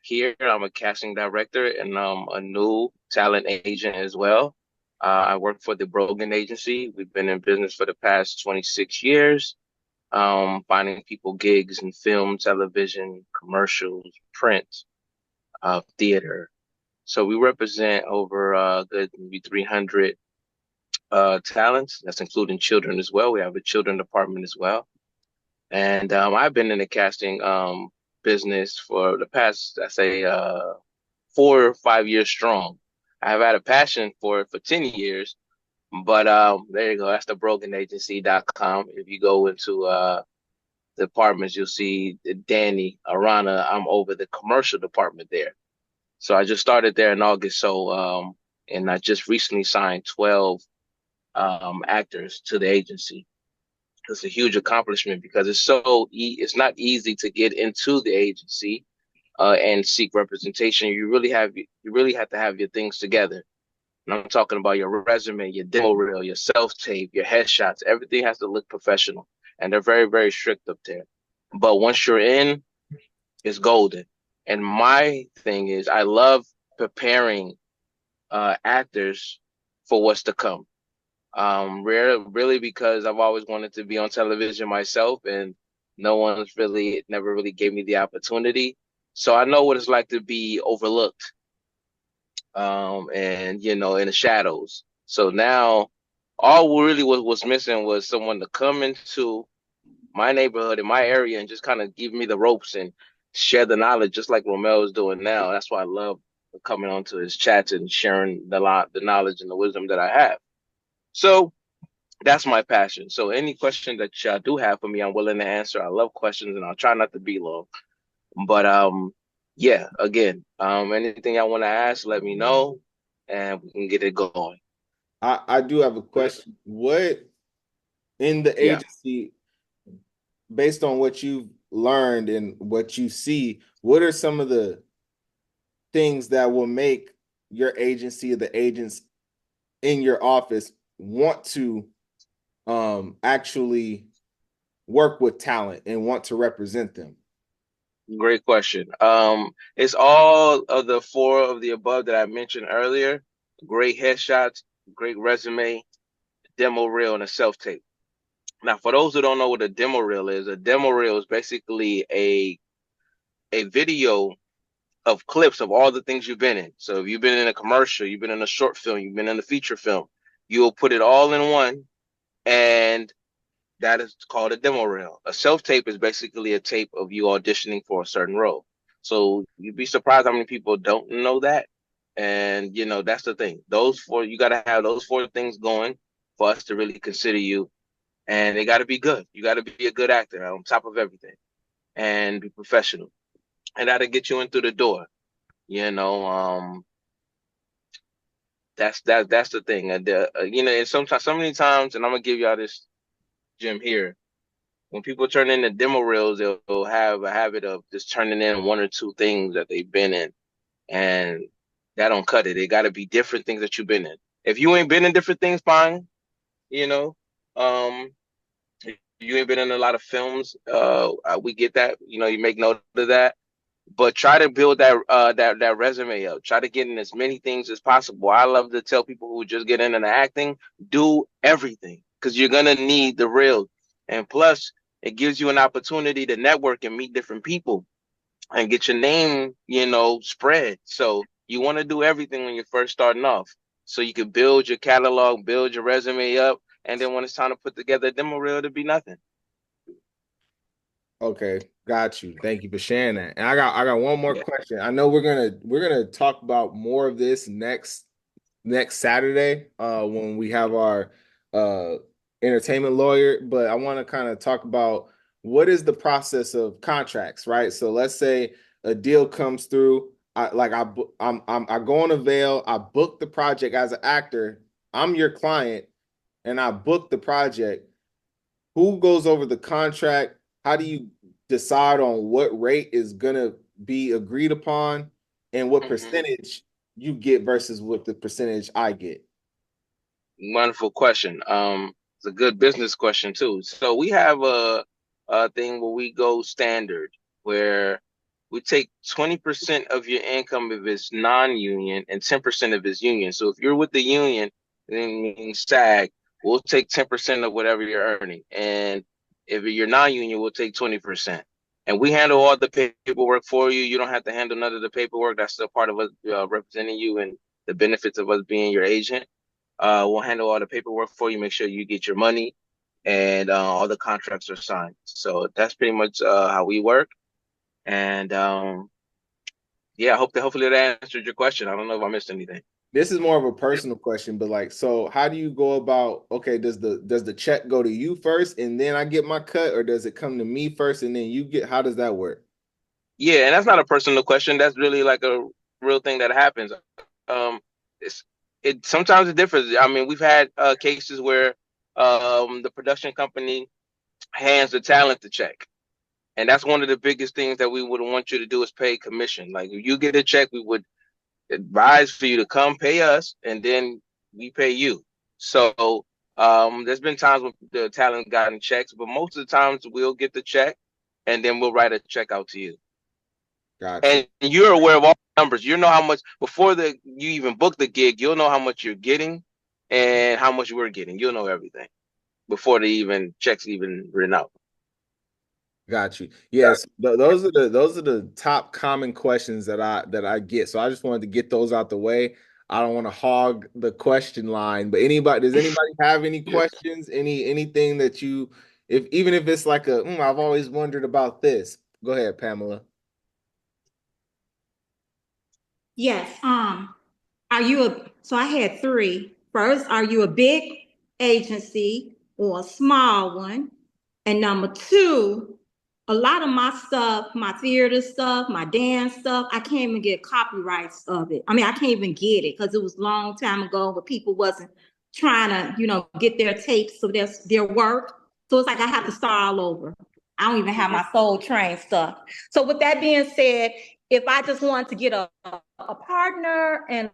Here, I'm a casting director and I'm a new talent agent as well. I work for the Brogan Agency. We've been in business for the past 26 years, finding people gigs in film, television, commercials, print, theater. So we represent over good maybe 300 talents. That's including children as well. We have a children department as well. And I've been in the casting business for the past, I say, 4 or 5 years strong. I've had a passion for it for 10 years, but there you go. That's the broganagency.com. If you go into the departments, you'll see Danny Arana. I'm over the commercial department there. So I just started there in August. So, and I just recently signed 12 actors to the agency. It's a huge accomplishment because it's not easy to get into the agency and seek representation. You really have to have your things together. And I'm talking about your resume, your demo reel, your self-tape, your headshots. Everything has to look professional. And they're very, very strict up there. But once you're in, it's golden. And my thing is I love preparing actors for what's to come. Really because I've always wanted to be on television myself and never really gave me the opportunity. So I know what it's like to be overlooked. And in the shadows. So now all really was missing was someone to come into my neighborhood in my area and just kind of give me the ropes and share the knowledge just like Romel is doing now. That's why I love coming onto his chats and sharing the knowledge and the wisdom that I have. So that's my passion. So any question that y'all do have for me, I'm willing to answer. I love questions, and I'll try not to be long. But yeah, again, anything I want to ask, let me know, and we can get it going. I do have a question. What in the agency, based on what you've learned and what you see, what are some of the things that will make your agency or the agents in your office want to actually work with talent and want to represent them? Great question. It's all of the four of the above that I mentioned earlier. Great headshots, great resume, demo reel, and a self-tape. Now, for those who don't know what a demo reel is, a demo reel is basically a video of clips of all the things you've been in. So if you've been in a commercial, you've been in a short film, you've been in a feature film, you'll put it all in one, and that is called a demo reel. A self-tape is basically a tape of you auditioning for a certain role. So you'd be surprised how many people don't know that. And, you know, that's the thing. Those four, you got to have those four things going for us to really consider you. And they got to be good. You got to be a good actor on top of everything and be professional. And that'll get you in through the door. You know, that's the thing. And, you know, and sometimes, so many times, and I'm going to give y'all this gem here. When people turn in the demo reels, they'll have a habit of just turning in one or two things that they've been in, and that don't cut it. It got to be different things that you've been in. If you ain't been in different things, fine. You know, you ain't been in a lot of films. We get that. You know, you make note of that. But try to build that resume up. Try to get in as many things as possible. I love to tell people who just get into acting, do everything, because you're gonna need the real. And plus, it gives you an opportunity to network and meet different people and get your name, you know, spread. So you want to do everything when you're first starting off, so you can build your catalog, build your resume up, and then when it's time to put together a demo reel, it'll be nothing. Okay, got you. Thank you for sharing that. And I got one more question. I know we're gonna talk about more of this next Saturday when we have our entertainment lawyer, but I want to kind of talk about what is the process of contracts, right? So let's say a deal comes through. I go on Avail, I book the project as an actor. I'm your client, and I book the project. Who goes over the contract? How do you decide on what rate is gonna be agreed upon, and what percentage you get versus what the percentage I get? Wonderful question. It's a good business question too. So we have a thing where we go standard, where we take 20% of your income if it's non-union and 10% if it's union. So if you're with the union, then SAG, we'll take 10% of whatever you're earning. And if you're non-union, we'll take 20%. And we handle all the paperwork for you. You don't have to handle none of the paperwork. That's still part of us representing you and the benefits of us being your agent. We'll handle all the paperwork for you, make sure you get your money, and all the contracts are signed. So that's pretty much how we work. And yeah, hopefully that answered your question. I don't know if I missed anything. This is more of a personal question, but like, so how do you go about, okay, does the check go to you first and then I get my cut, or does it come to me first and then you get, how does that work? Yeah, and that's not a personal question. That's really like a real thing that happens. It sometimes it differs. I mean, we've had cases where the production company hands the talent the check. And that's one of the biggest things that we would want you to do is pay commission. Like if you get a check, we would advise for you to come pay us, and then we pay you. So there's been times when the talent gotten checks, but most of the times we'll get the check and then we'll write a check out to you. Gotcha. And you're aware of all the numbers. You know how much before you even book the gig, you'll know how much you're getting and how much we're getting. You'll know everything before the checks even written out. Got you. Yes, those are the top common questions that I get. So I just wanted to get those out the way. I don't want to hog the question line, but does anybody have any questions? Anything that you, even if it's like I've always wondered about this. Go ahead, Pamela. Yes. So I had three. First, are you a big agency or a small one? And number two, a lot of my stuff, my theater stuff, my dance stuff, I can't even get copyrights of it. I mean, I can't even get it because it was a long time ago where people wasn't trying to, get their tapes of their work. So it's like I have to start all over. I don't even have my Soul Train stuff. So with that being said, if I just want to get a partner and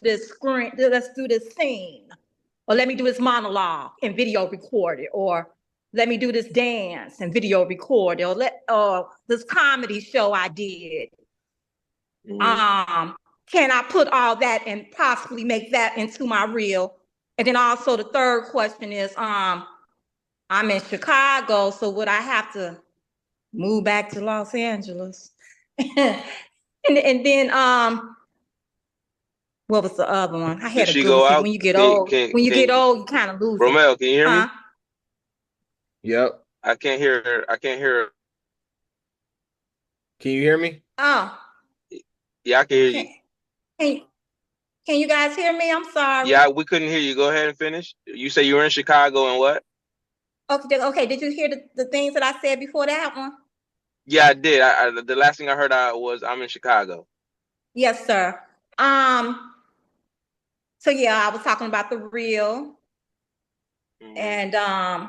this screen, let's do this scene, or let me do this monologue and video record it, or let me do this dance and video record it, or this comedy show I did. Can I put all that and possibly make that into my reel? And then also the third question is, I'm in Chicago, so would I have to move back to Los Angeles? and then what was the other one? I had Did a she good go one. out? When you get old, you kind of lose it. Romel, can you hear me? Yep. I can't hear her. I can't hear her. Can you hear me? Oh. Yeah, I can hear you. Can you guys hear me? I'm sorry. Yeah, we couldn't hear you. Go ahead and finish. You say you were in Chicago and what? Okay. Did you hear the things that I said before that one? Yeah, I did. The last thing I heard was I'm in Chicago. Yes, sir. So yeah, I was talking about the reel. And I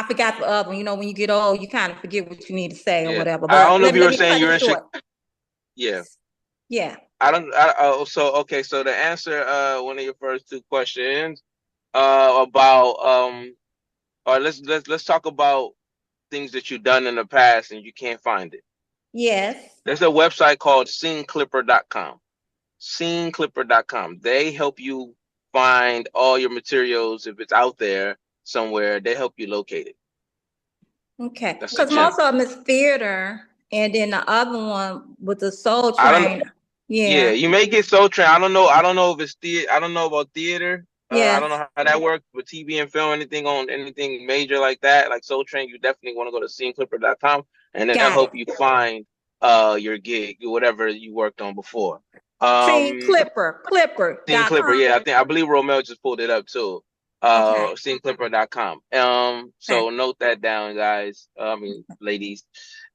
forgot the other one. When you get old, you kind of forget what you need to say or whatever. But I don't know if you were saying you you're were in Chicago. Yeah. Yeah. So to answer one of your first two questions about or let's talk about things that you've done in the past and you can't find it. Yes. There's a website called sceneclipper.com. Sceneclipper.com. They help you find all your materials. If it's out there somewhere, they help you locate it. Okay. Because most of them is theater, and then the other one with the Soul Train. Yeah, you may get Soul Train. I don't know if it's theater. I don't know about theater. Yeah. I don't know how that works with TV and film, anything major like that, like Soul Train. You definitely want to go to sceneclipper.com, and that'll help you find your gig, whatever you worked on before. Clipper. Scene Clipper. Yeah, I believe Romel just pulled it up too. Sceneclipper.com. So note that down, guys. Ladies.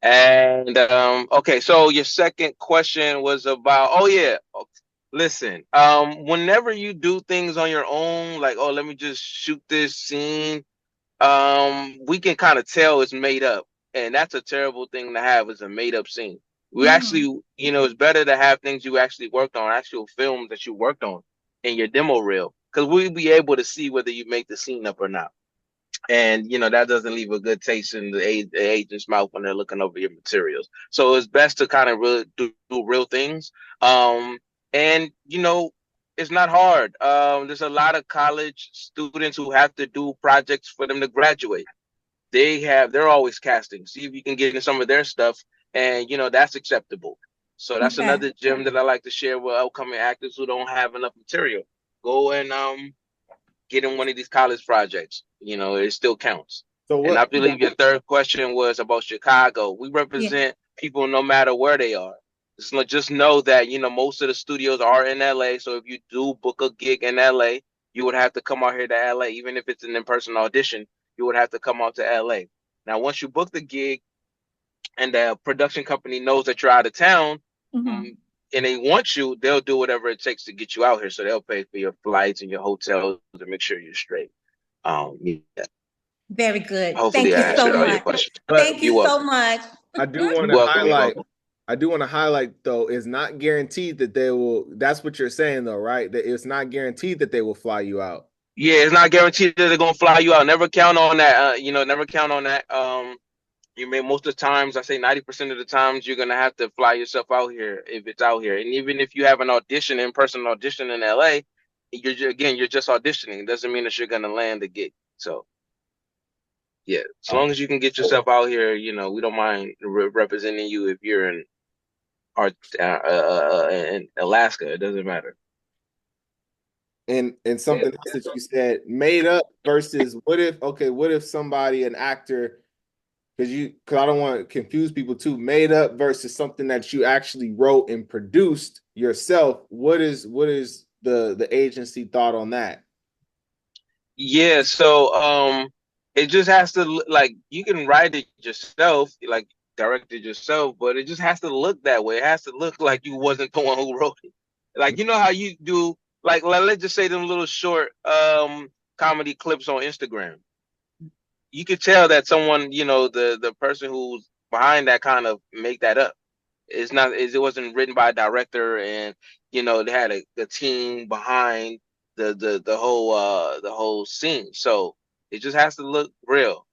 And okay, so your second question was about listen, whenever you do things on your own, like, oh, let me just shoot this scene, we can kind of tell it's made up. And that's a terrible thing to have, is a made up scene. We actually, it's better to have things you actually worked on, actual films that you worked on in your demo reel, because we'll be able to see whether you make the scene up or not. And that doesn't leave a good taste in the agent's mouth when they're looking over your materials. So it's best to kind of really do real things. And it's not hard. There's a lot of college students who have to do projects for them to graduate. They're always casting. See if you can get in some of their stuff, and that's acceptable. So that's another gem that I like to share with upcoming actors who don't have enough material. Go and get in one of these college projects. It still counts. And I believe your third question was about Chicago. We represent people no matter where they are. Just know that, most of the studios are in LA. So if you do book a gig in LA, you would have to come out here to LA. Even if it's an in-person audition, you would have to come out to LA. Now, once you book the gig and the production company knows that you're out of town, and they want you, they'll do whatever it takes to get you out here. So they'll pay for your flights and your hotels to make sure you're straight. Yeah. Very good. Hopefully Thank you so much. Thank you so much. I do want to highlight. I do want to highlight, though, it's not guaranteed that they will. That's what you're saying, though, right? That it's not guaranteed that they will fly you out. Yeah, it's not guaranteed that they're gonna fly you out. Never count on that. Never count on that. You may, most of the times, I say 90% of the times, you're gonna have to fly yourself out here if it's out here. And even if you have an audition, in-person audition in LA, you're just auditioning. It doesn't mean that you're gonna land the gig. So, yeah, as long as you can get yourself out here, we don't mind representing you if you're in Alaska. It doesn't matter. And something else that you said, made up versus what if somebody, an actor, because I don't want to confuse people too. Made up versus something that you actually wrote and produced yourself. What is the agency thought on that? Yeah, so it just has to like you can write it yourself, like direct it yourself, but it just has to look that way. It has to look like you wasn't the one who wrote it. Like you know how you do like let's just say them little short comedy clips on Instagram. You could tell that someone, the person who's behind that kind of make that up. It wasn't written by a director and they had a team behind the whole scene. So it just has to look real.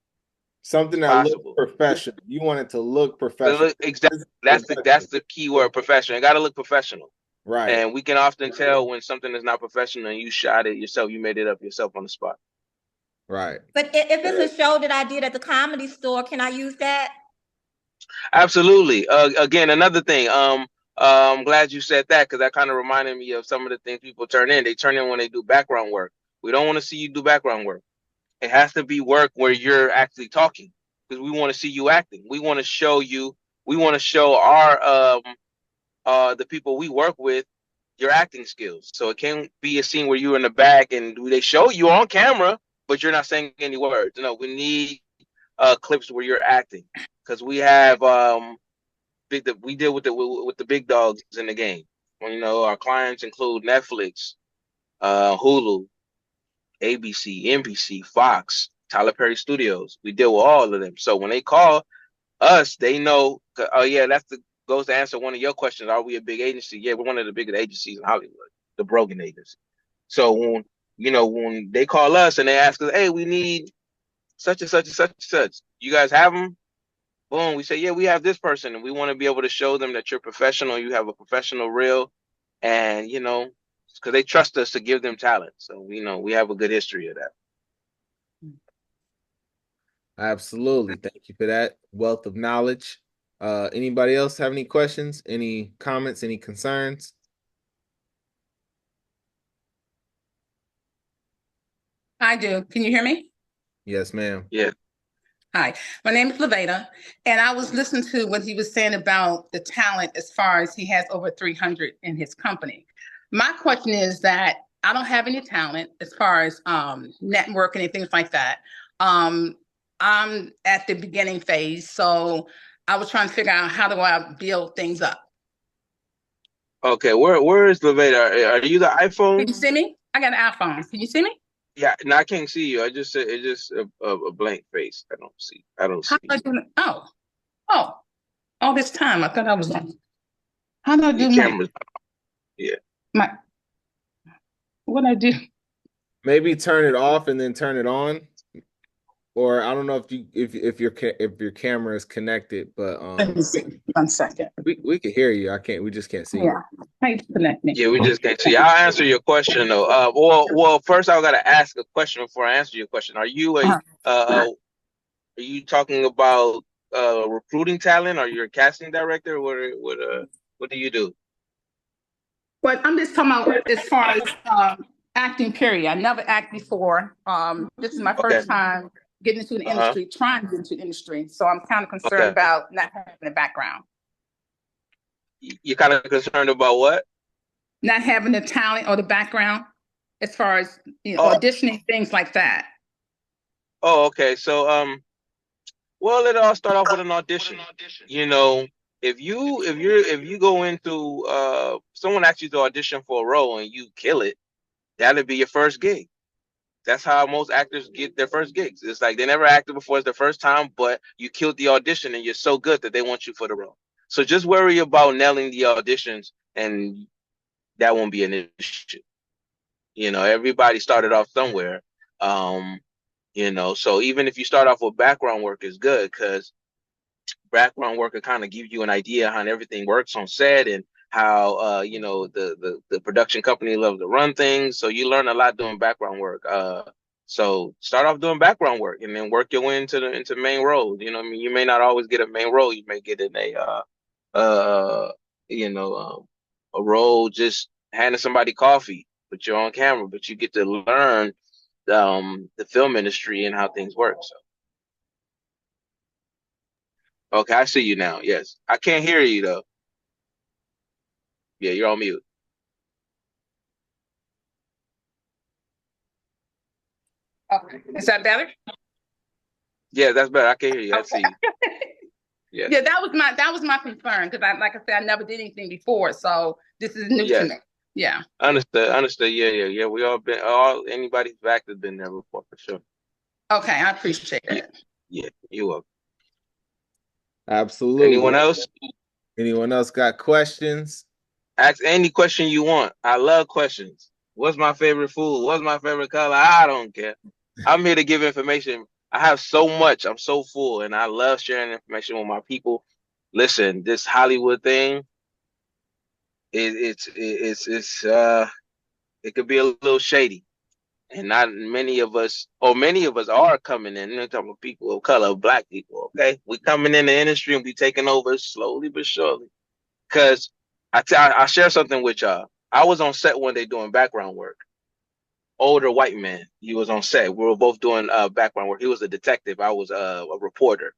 Something that looks professional. You want it to look professional. Exactly. That's the key word, professional. It got to look professional. Right. And we can often tell when something is not professional and you shot it yourself, you made it up yourself on the spot. Right. But if it's a show that I did at the Comedy Store, can I use that? Absolutely. Again, another thing. I'm glad you said that because that kind of reminded me of some of the things people turn in. They turn in when they do background work. We don't want to see you do background work. It has to be work where you're actually talking because we want to see you acting. We want to show you. We want to show our the people we work with your acting skills. So it can't be a scene where you're in the back and they show you on camera, but you're not saying any words. No, we need clips where you're acting because we have we deal with the big dogs in the game. Well, our clients include Netflix, Hulu, ABC, NBC, Fox, Tyler Perry Studios. We deal with all of them. So when they call us, they know. Oh yeah, goes to answer one of your questions. Are we a big agency? Yeah, we're one of the biggest agencies in Hollywood, the Brogan agency. So when they call us and they ask us, hey, we need such and such and such and such. You guys have them? Boom. We say, yeah, we have this person, and we want to be able to show them that you're professional. You have a professional reel, and because they trust us to give them talent. So we have a good history of that. Absolutely. Thank you for that wealth of knowledge. Anybody else have any questions, any comments, any concerns? I do. Can you hear me? Yes, ma'am. Yeah. Hi, my name is Laveda, and I was listening to what he was saying about the talent as far as he has over 300 in his company. My question is that I don't have any talent as far as networking and things like that. I'm at the beginning phase, so I was trying to figure out how do I build things up. Okay, where is Laveda? Are you the iPhone? Can you see me? I got an iPhone. Can you see me? Yeah, no, I can't see you. I just said it's just a blank face. I don't see. All this time I thought I was on. How do I do cameras? Yeah. What I do? Maybe turn it off and then turn it on. Or I don't know if your camera is connected, but Let me see. 1 second. We can hear you. We just can't see you. How you connect me? Yeah, we just can't see. I'll answer your question though. Well, first I gotta ask a question before I answer your question. Are you are you talking about recruiting talent? Are you a casting director? What do you do? Well, I'm just talking about as far as acting period. I never acted before. This is my first time getting into the industry, trying to get into the industry. So I'm kind of concerned about not having a background. You're kind of concerned about what? Not having the talent or the background as far as auditioning, things like that. Oh, okay. So well, it all start off with an audition. If you go into someone asks you to audition for a role and you kill it, that'll be your first gig. That's how most actors get their first gigs. It's like they never acted before, it's their first time, but you killed the audition and you're so good that they want you for the role. So just worry about nailing the auditions and that won't be an issue. Everybody started off somewhere. So even if you start off with background work is good because background work will kind of give you an idea how everything works on set and how the production company loves to run things. So you learn a lot doing background work. So start off doing background work and then work your way into main roles. You may not always get a main role. You may get in a role just handing somebody coffee, but you're on camera, but you get to learn the film industry and how things work. So Okay, I see you now. Yes. I can't hear you though. Yeah, you're on mute. Okay. Is that better? Yeah, that's better. I can hear you. I Okay. see you. Yes. Yeah, that was my concern because like I said, I never did anything before, so this is new to Yes. me. Yeah. Understood. Understood. Yeah. We all anybody who's active been there before for sure. Okay, I appreciate Yeah. that. Yeah. You welcome. Absolutely. Anyone else? Anyone else got questions? Ask any question you want. I love questions. What's my favorite food? What's my favorite color? I don't care. I'm here to give information. I have so much. I'm so full, and I love sharing information with my people. Listen, this Hollywood thing, it could be a little shady, and not many of us, or many of us are coming in. I'm talking about people of color, black people. Okay, we coming in the industry and be taking over slowly but surely. Cause I share something with y'all. I was on set one day doing background work. Older white man. He was on set. We were both doing background work. He was a detective. I was a reporter.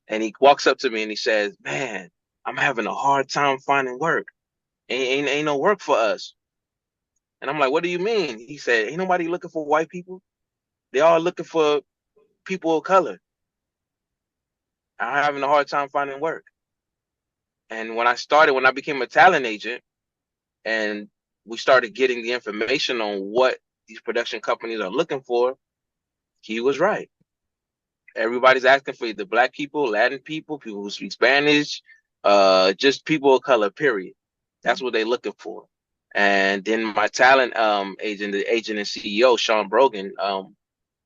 And he walks up to me and he says, "Man, I'm having a hard time finding work. Ain't no work for us." And I'm like, "What do you mean?" He said, "Ain't nobody looking for white people. They all looking for people of color. I'm having a hard time finding work." And when I became a talent agent, and we started getting the information on what these production companies are looking for, he was right. Everybody's asking for either black people, Latin people, people who speak Spanish, just people of color, period. That's what they're looking for. And then my talent agent, the agent and CEO, Sean Brogan,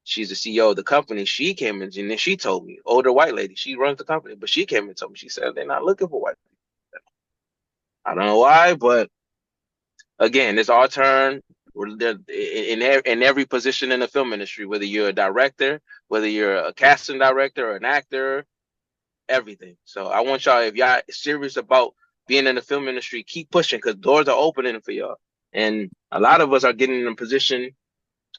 she's the CEO of the company. She came in and then she told me, older white lady, she runs the company, but she came and told me, she said they're not looking for white people. I don't know why, but again, it's our turn. We're there in every position in the film industry, whether you're a director, whether you're a casting director or an actor, everything. So I want y'all, if y'all serious about being in the film industry, keep pushing because doors are opening for y'all. And a lot of us are getting in a position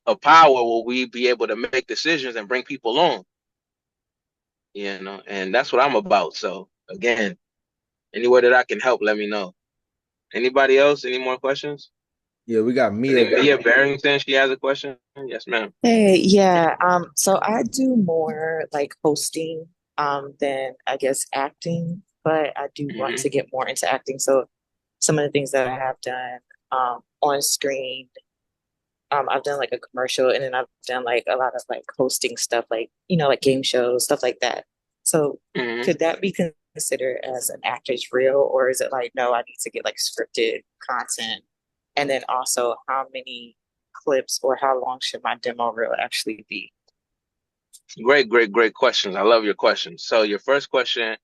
of power where we be able to make decisions and bring people on. And that's what I'm about. So again, anywhere that I can help, let me know. Anybody else? Any more questions? Yeah, we got Mia. Mia Barrington, she has a question. Yes, ma'am. Hey, yeah. So I do more like hosting, than I guess acting, but I do want to get more into acting. So some of the things that I have done, on screen, I've done like a commercial and then I've done like a lot of like hosting stuff, like, like game shows, stuff like that. So could that be considered as an actor's reel, or is it like, no, I need to get like scripted content? And then also, how many clips or how long should my demo reel actually be? Great questions. I love your questions. So your first question,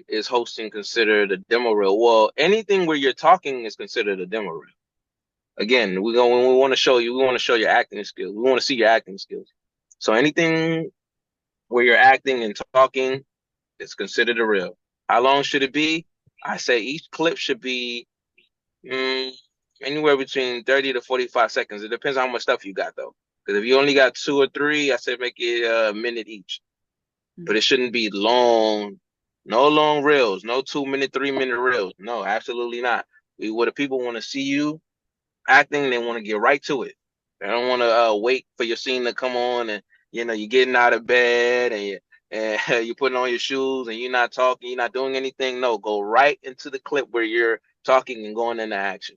is hosting considered a demo reel? Well, anything where you're talking is considered a demo reel. Again, we want to show your acting skills. We want to see your acting skills. So anything where you're acting and talking is considered a reel. How long should it be? I say each clip should be anywhere between 30 to 45 seconds. It depends on how much stuff you got though. Because if you only got 2 or 3, I say make it a minute each. But it shouldn't be long, no long reels, no 2-minute, 3-minute reels. No, absolutely not. What the people want to see you acting, they want to get right to it. They don't want to wait for your scene to come on and you're getting out of bed and you're putting on your shoes and you're not talking, you're not doing anything. No, go right into the clip where you're talking and going into action.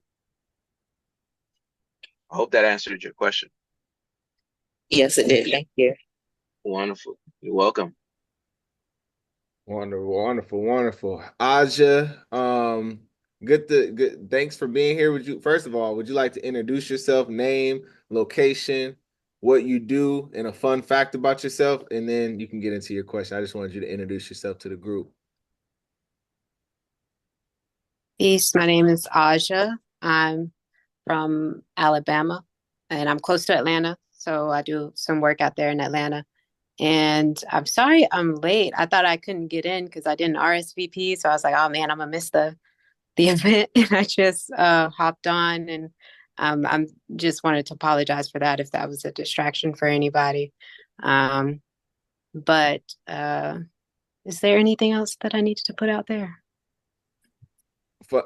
I hope that answered your question. Yes, it did. Thank you. Wonderful. You're welcome. Wonderful. Aja, good. Thanks for being here. First of all, would you like to introduce yourself, name, location, what you do, and a fun fact about yourself, and then you can get into your question. I just wanted you to introduce yourself to the group. Peace. My name is Aja. I'm from Alabama, and I'm close to Atlanta, so I do some work out there in Atlanta. And I'm sorry I'm late. I thought I couldn't get in because I didn't RSVP. So I was like, oh man, I'm gonna miss the event. And I just hopped on, and I'm just wanted to apologize for that if that was a distraction for anybody. But Is there anything else that I need to put out there?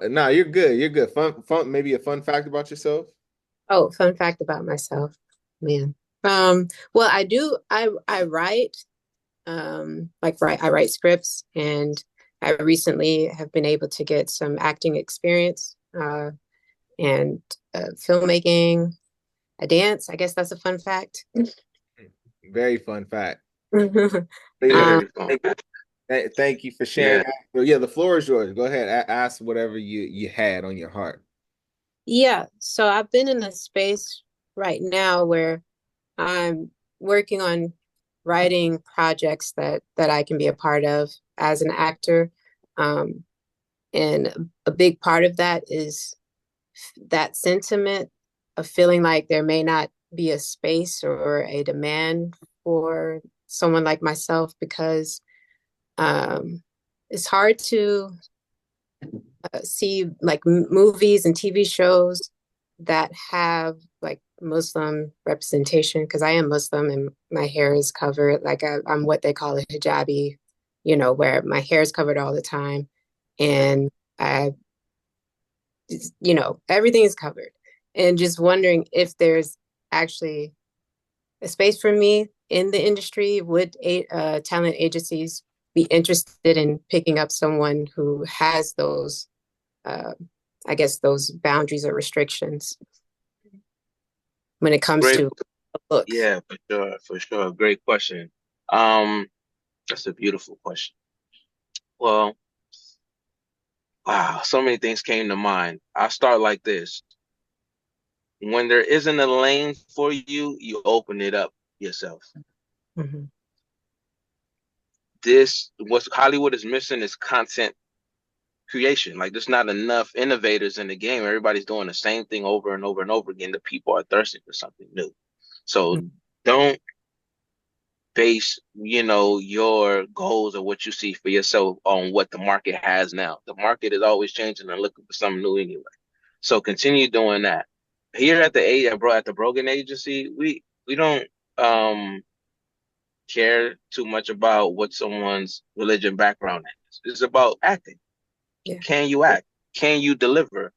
No, you're good. You're good. Fun. Maybe a fun fact about yourself. Oh, fun fact about myself, man. Well, I write, I write scripts, and I recently have been able to get some acting experience, and filmmaking. I dance. I guess that's a fun fact. Very fun fact. Very fun. Thank you for sharing. So yeah, the floor is yours. Go ahead. Ask whatever you had on your heart. Yeah. So I've been in a space right now where I'm working on writing projects that I can be a part of as an actor. And a big part of that is that sentiment of feeling like there may not be a space or a demand for someone like myself, because it's hard to see like movies and TV shows that have like Muslim representation, because I am Muslim and my hair is covered. Like I'm what they call a hijabi, where my hair is covered all the time. And everything is covered. And just wondering if there's actually a space for me in the industry. Would talent agencies be interested in picking up someone who has those, those boundaries or restrictions when it comes to look? Yeah, for sure. Great question. That's a beautiful question. Well, wow, so many things came to mind. I'll start like this. When there isn't a lane for you, you open it up yourself. Mm-hmm. What Hollywood is missing is content creation. Like, there's not enough innovators in the game. Everybody's doing the same thing over and over and over again. The people are thirsty for something new. So don't base, your goals or what you see for yourself on what the market has now. The market is always changing and looking for something new anyway. So continue doing that. Here at the Brogan Agency, we don't care too much about what someone's religion background is. It's about acting. Yeah. Can you act? Can you deliver?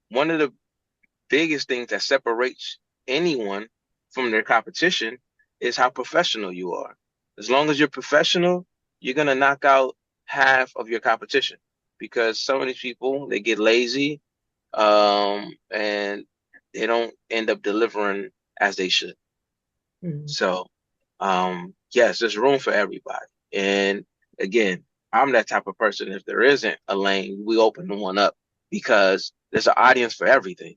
One of the biggest things that separates anyone from their competition is how professional you are. As long as you're professional, you're going to knock out half of your competition, because some of these people, they get lazy, and they don't end up delivering as they should. Mm-hmm. So, yes, there's room for everybody. And again, I'm that type of person. If there isn't a lane, we open one up, because there's an audience for everything.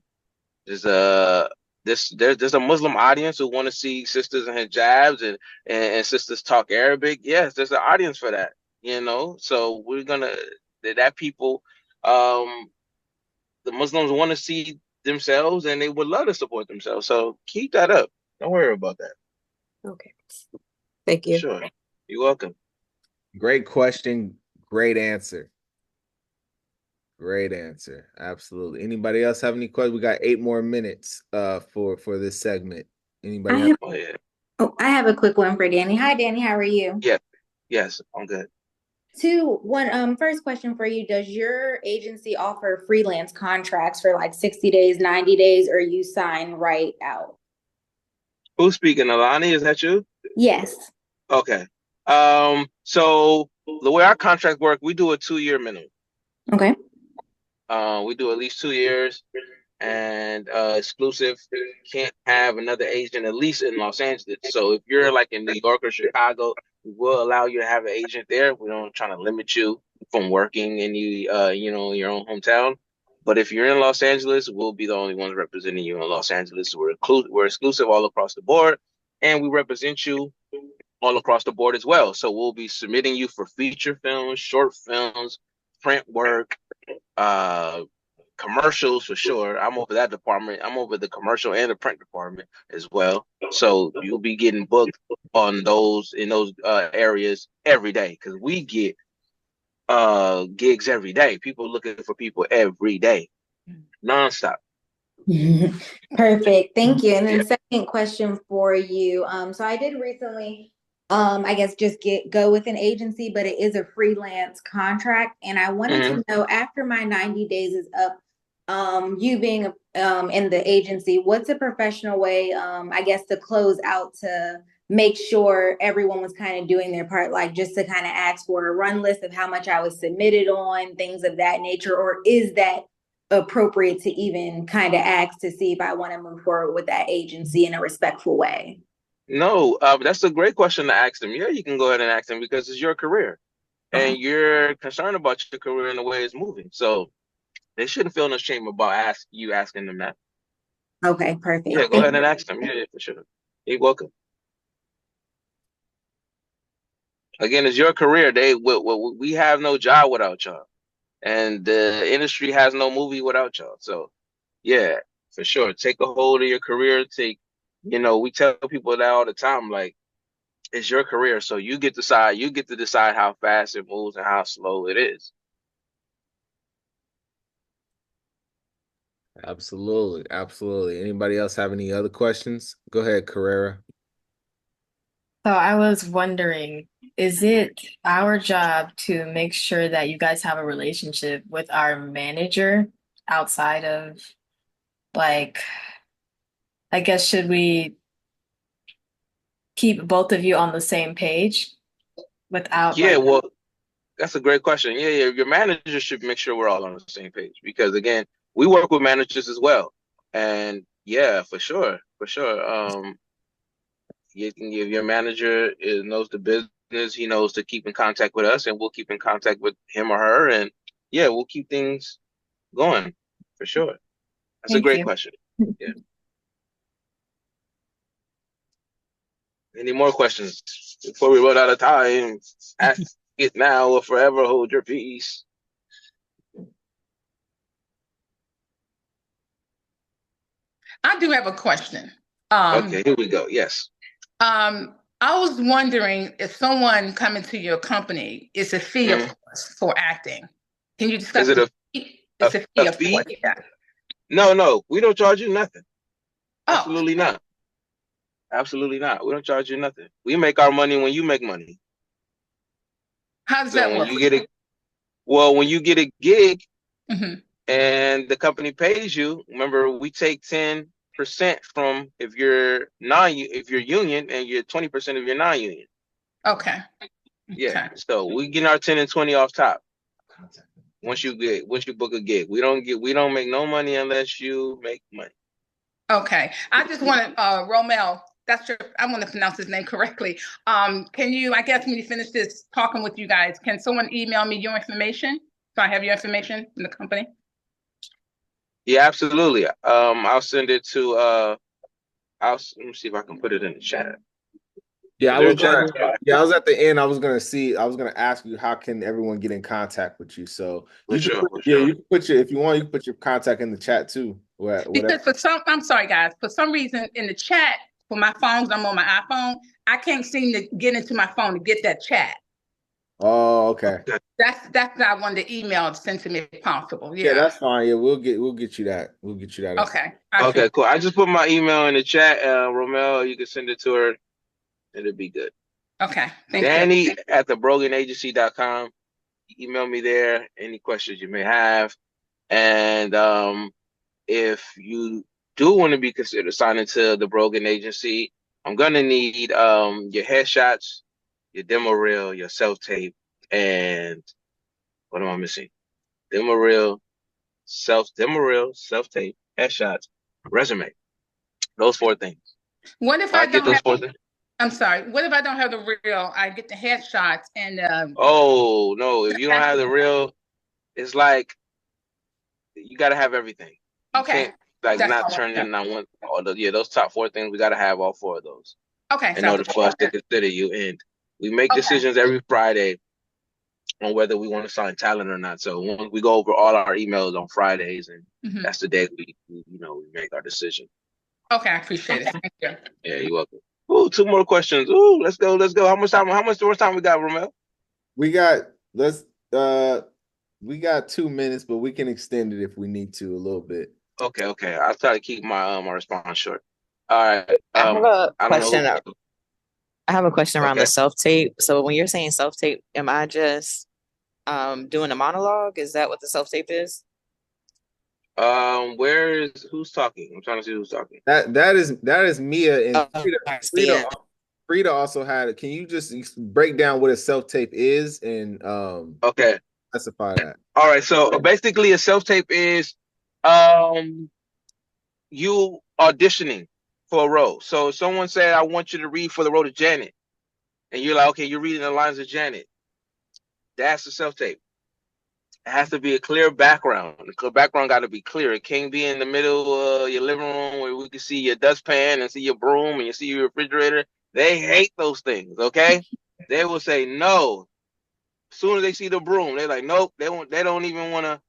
There's a Muslim audience who want to see sisters in hijabs and sisters talk Arabic. Yes, there's an audience for that. So we're gonna that people, the Muslims want to see themselves and they would love to support themselves. So keep that up. Don't worry about that. Okay. Thank you. Sure. You're welcome. Great question. Great answer. Great answer. Absolutely. Anybody else have any questions? We got 8 more minutes for this segment. Anybody? I have a quick one for Danny. Hi, Danny. How are you? Yeah. Yes, I'm good. First question for you. Does your agency offer freelance contracts for like 60 days, 90 days, or you sign right out? Who's speaking? Alani, is that you? Yes. Okay. So the way our contract work, we do a 2-year minimum. Okay. We do at least 2 years, and exclusive. Can't have another agent at least in Los Angeles. So if you're like in New York or Chicago, we will allow you to have an agent there. We don't try to limit you from working in your own hometown. But if you're in Los Angeles, we'll be the only ones representing you in Los Angeles. We're exclusive all across the board, and we represent you all across the board as well. So we'll be submitting you for feature films, short films, print work, commercials for sure. I'm over that department. I'm over the commercial and the print department as well. So you'll be getting booked in those areas every day, because we get gigs every day. People looking for people every day, nonstop. Perfect. Thank you. And then second question for you. So I did recently I guess just go with an agency, but it is a freelance contract. And I wanted to know, after my 90 days is up, you being in the agency, what's a professional way, I guess, to close out to make sure everyone was kind of doing their part, like just to kind of ask for a run list of how much I was submitted on, things of that nature, or is that appropriate to even kind of ask to see if I want to move forward with that agency in a respectful way? No, that's a great question to ask them. Yeah, you can go ahead and ask them because it's your career and you're concerned about your career and the way it's moving. So they shouldn't feel no shame about asking them that. Okay, perfect. Yeah, go ahead and ask them. Yeah, for sure. You're welcome. Again, it's your career. We have no job without y'all, and the industry has no movie without y'all. So, yeah, for sure. Take a hold of your career. We tell people that all the time. Like, it's your career, so you get to decide how fast it moves and how slow it is. Absolutely, absolutely. Anybody else have any other questions? Go ahead, Carrera. So I was wondering, is it our job to make sure that you guys have a relationship with our manager outside of, like, I guess, should we keep both of you on the same page without Yeah, like, well, that's a great question. Yeah, your manager should make sure we're all on the same page because again, we work with managers as well. And yeah, for sure, for sure. If your manager knows the business, he knows to keep in contact with us, and we'll keep in contact with him or her, and yeah, we'll keep things going for sure. That's a thank great you. question. Yeah. Any more questions before we run out of time? Ask it now or forever hold your peace. I do have a question. Okay, here we go. Yes. I was wondering if someone coming to your company, it's a fee, of course, for acting. Can you discuss? Is it a It's a fee, of fee? course. Yeah. No, we don't charge you nothing. Oh. Absolutely not. Absolutely not. We don't charge you nothing. We make our money when you make money. How does that work? When you get a gig Mm-hmm. and the company pays you, remember we take 10% from if you're union and you're 20% of your non-union. Okay. Yeah. So we get our 10 and 20 off top. Once you book a gig. We don't make no money unless you make money. Okay. I just wanted Romel, I want to pronounce his name correctly. Can you, I guess when you finish this talking with you guys, can someone email me your information? So I have your information in the company? Yeah, absolutely. I'll send it to let me see if I can put it in the chat. Yeah, I was at the end. I was gonna ask you how can everyone get in contact with you. So you can put your contact in the chat too. Because I'm sorry guys, for some reason in the chat for my phones, I'm on my iPhone, I can't seem to get into my phone to get that chat. Oh, okay. That's what I wanted to email send to me if possible. Yeah, that's fine. Yeah, we'll get you that. We'll get you that. Okay. Okay, cool. I just put my email in the chat. Romel, you can send it to her. It'll be good. Okay. Thank Danny you. at thebrogenagency.com. Email me there. Any questions you may have. And if you do want to be considered signing to the Brogan Agency, I'm gonna need your headshots, your demo reel, your self-tape, and what am I missing? Demo reel, self-tape, headshots, resume. Those 4 things. What if I don't have I'm sorry. What if I don't have the reel? I get the headshots and oh no, if you don't have the reel, it's like you gotta have everything. Okay. Not turn in on one those top 4 things, we gotta have all 4 of those. Okay. In order for us to consider you. And we make decisions every Friday on whether we want to sign talent or not. So we go over all our emails on Fridays, and that's the day we make our decision. Okay, I appreciate it. Thank you. Yeah, you're welcome. Ooh, 2 more questions. Ooh, let's go. How much time we got, Romel? We got 2 minutes, but we can extend it if we need to a little bit. Okay. I'll try to keep my response short. All right. I have a question. I have a question around Okay. the self-tape. So when you're saying self-tape, am I just doing a monologue? Is that what the self-tape is? Who's talking? I'm trying to see who's talking. That is Mia and Oh, Frida. Frida also had it. Can you just break down what a self-tape is and Okay. specify that? All right. So basically, a self-tape is you auditioning for a role. So someone said, "I want you to read for the role of Janet," and you're like, "Okay, you're reading the lines of Janet." That's a self-tape. It has to be a clear background. The background got to be clear. It can't be in the middle of your living room where we can see your dustpan and see your broom and you see your refrigerator. They hate those things, okay? They will say no. As soon as they see the broom, they're like, nope. They don't even want to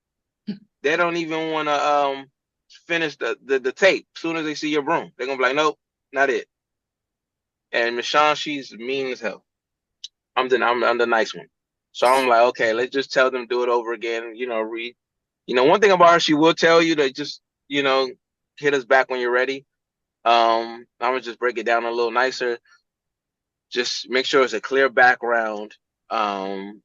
finish the tape. As soon as they see your broom, they're gonna be like, nope, not it. And Michonne, she's mean as hell. I'm the nice one. So I'm like, okay, let's just tell them do it over again. Read. One thing about her, she will tell you to just, hit us back when you're ready. I'm gonna just break it down a little nicer. Just make sure it's a clear background, and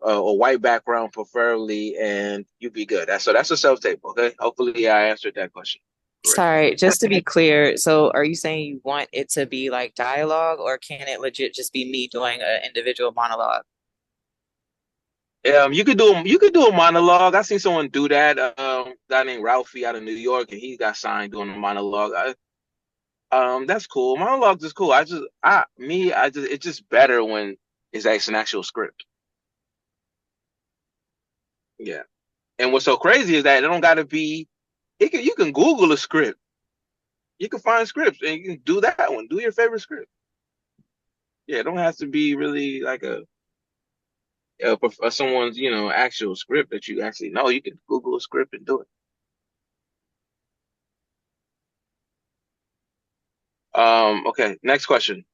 a white background preferably, and you'll be good. That's a self-tape, okay? Hopefully I answered that question. Sorry, just to be clear, so are you saying you want it to be like dialogue, or can it legit just be me doing an individual monologue? You could do a monologue. I seen someone do that. Guy named Ralphie out of New York, and he got signed doing a monologue. That's cool. Monologues is cool. It's just better when it's an actual script. Yeah. And what's so crazy is that it don't gotta be. You can Google a script. You can find scripts and you can do that one. Do your favorite script. Yeah, it don't have to be really like someone's actual script that you actually know. You can Google a script and do it. Okay, next question.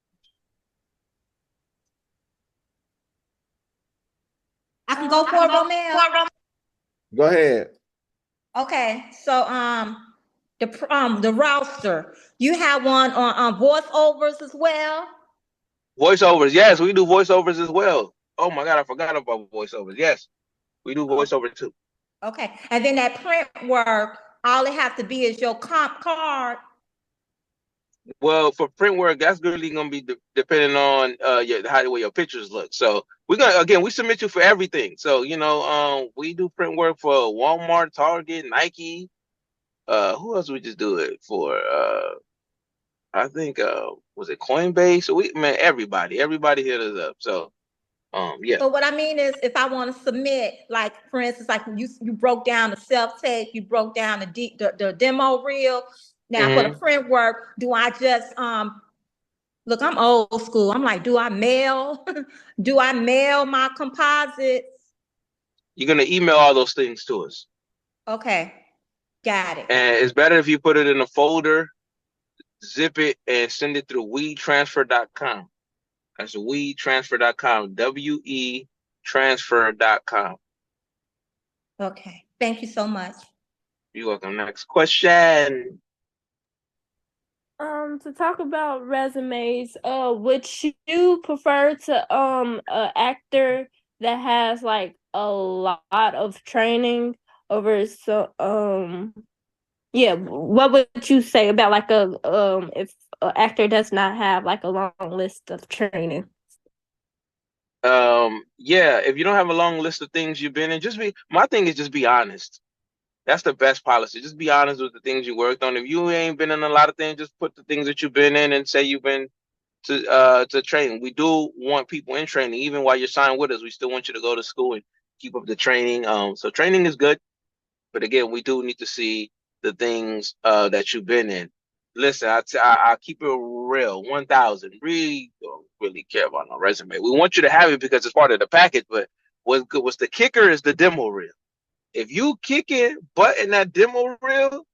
I can go for it, Romeo. Go ahead. Okay, so the roster, you have one on voiceovers as well. Voiceovers, yes, we do voiceovers as well. Oh my God, I forgot about voiceovers. Yes, we do voiceover too. Okay, and then that print work, all it have to be is your comp card. Well, for print work, that's really gonna be depending on how the way your pictures look. So we submit you for everything. So we do print work for Walmart, Target, Nike. Who else we just do it for? I think was it Coinbase? So everybody hit us up. So yeah. So what I mean is, if I want to submit, like for instance, like you broke down the self-tape, you broke down the demo reel. Now for the print work, do I just look? I'm old school. I'm like, do I mail my composites? You're gonna email all those things to us. Okay, got it. And it's better if you put it in a folder, zip it, and send it through wetransfer.com. That's wetransfer.com. WeTransfer.com. Okay. Thank you so much. You're welcome. Next question. To talk about resumes, would you prefer to an actor that has like a lot of training over what would you say about like if an actor does not have like a long list of training? If you don't have a long list of things you've been in, my thing is just be honest. That's the best policy. Just be honest with the things you worked on. If you ain't been in a lot of things, just put the things that you've been in and say you've been to training. We do want people in training, even while you're signed with us. We still want you to go to school and keep up the training. So training is good, but again, we do need to see the things that you've been in. Listen, I keep it real. 1,000. Really don't really care about no resume. We want you to have it because it's part of the package. But what's the kicker is the demo reel. If you kick it butt in that demo reel,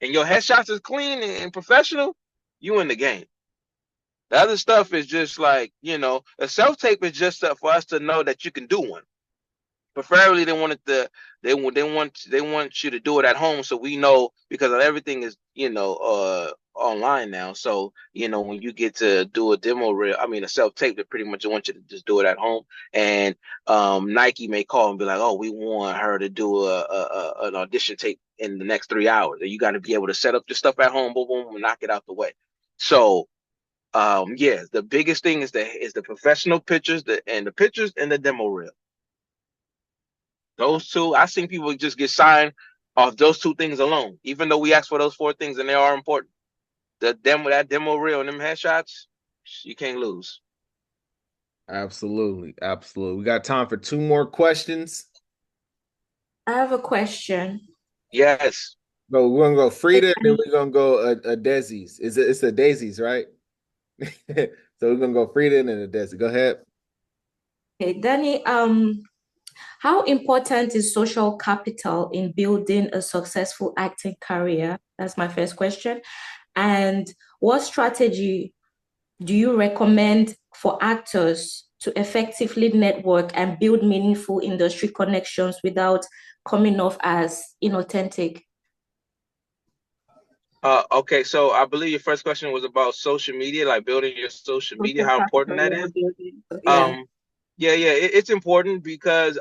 and your headshots is clean and professional, you in the game. The other stuff is just like, a self-tape is just for us to know that you can do one. Preferably they want you to do it at home so we know, because everything is, online now. So, when you get to do a demo reel, I mean, a self-tape, they pretty much want you to just do it at home. And Nike may call and be like, oh, we want her to do an audition tape in the next 3 hours. And you got to be able to set up your stuff at home, boom, boom, and knock it out the way. So, yeah, the biggest thing is the professional pictures, the pictures and the demo reel. Those two, I've seen people just get signed off those two things alone, even though we asked for those 4 things and they are important. That demo reel and them headshots, you can't lose. Absolutely. We got time for 2 more questions. I have a question. Yes. No, we're gonna go Frida, and then we're gonna go a Desi's. It's a Daisy's, right? So we're gonna go Frida and then a Desi. Go ahead. Okay, Danny, how important is social capital in building a successful acting career? That's my first question. And what strategy do you recommend for actors to effectively network and build meaningful industry connections without coming off as inauthentic? Okay, so I believe your first question was about social media, like building your social media, how important that is. Yeah, it's important because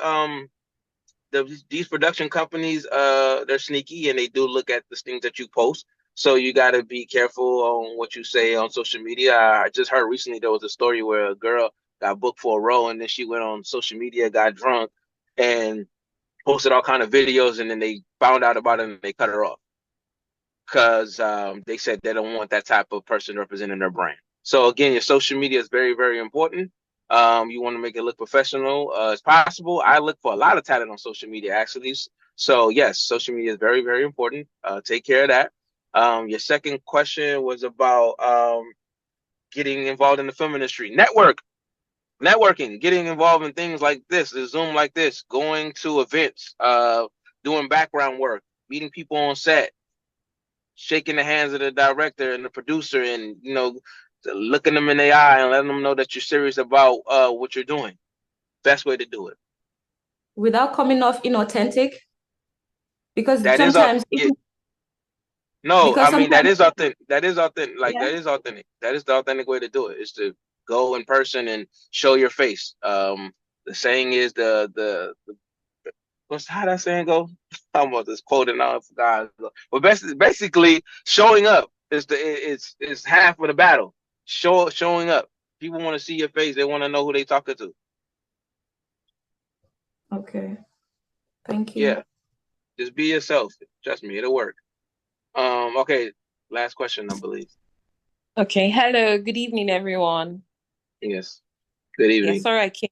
these production companies, they're sneaky and they do look at the things that you post. So you got to be careful on what you say on social media. I just heard recently there was a story where a girl got booked for a role and then she went on social media, got drunk, and posted all kind of videos, and then they found out about it and they cut her off because they said they don't want that type of person representing their brand. So again, your social media is very, very important. You want to make it look professional as possible. I look for a lot of talent on social media, actually. So yes, social media is very, very important. Take care of that. Your second question was about getting involved in the film industry. Networking, getting involved in things like this, the Zoom like this, going to events, doing background work, meeting people on set, shaking the hands of the director and the producer, and looking them in the eye and letting them know that you're serious about what you're doing. Best way to do it. Without coming off inauthentic? Because that sometimes that is authentic. That is authentic. Yeah. That is authentic. That is the authentic way to do it, is to go in person and show your face. The saying is how that saying go? I'm about to quote it now. I forgot. But basically, showing up is half of the battle. Showing up. People want to see your face. They want to know who they talking to. Okay. Thank you. Yeah. Just be yourself. Trust me, it'll work. Okay. Last question, I believe. Okay. Hello. Good evening, everyone. Yes. Good evening. Yeah, sorry I came.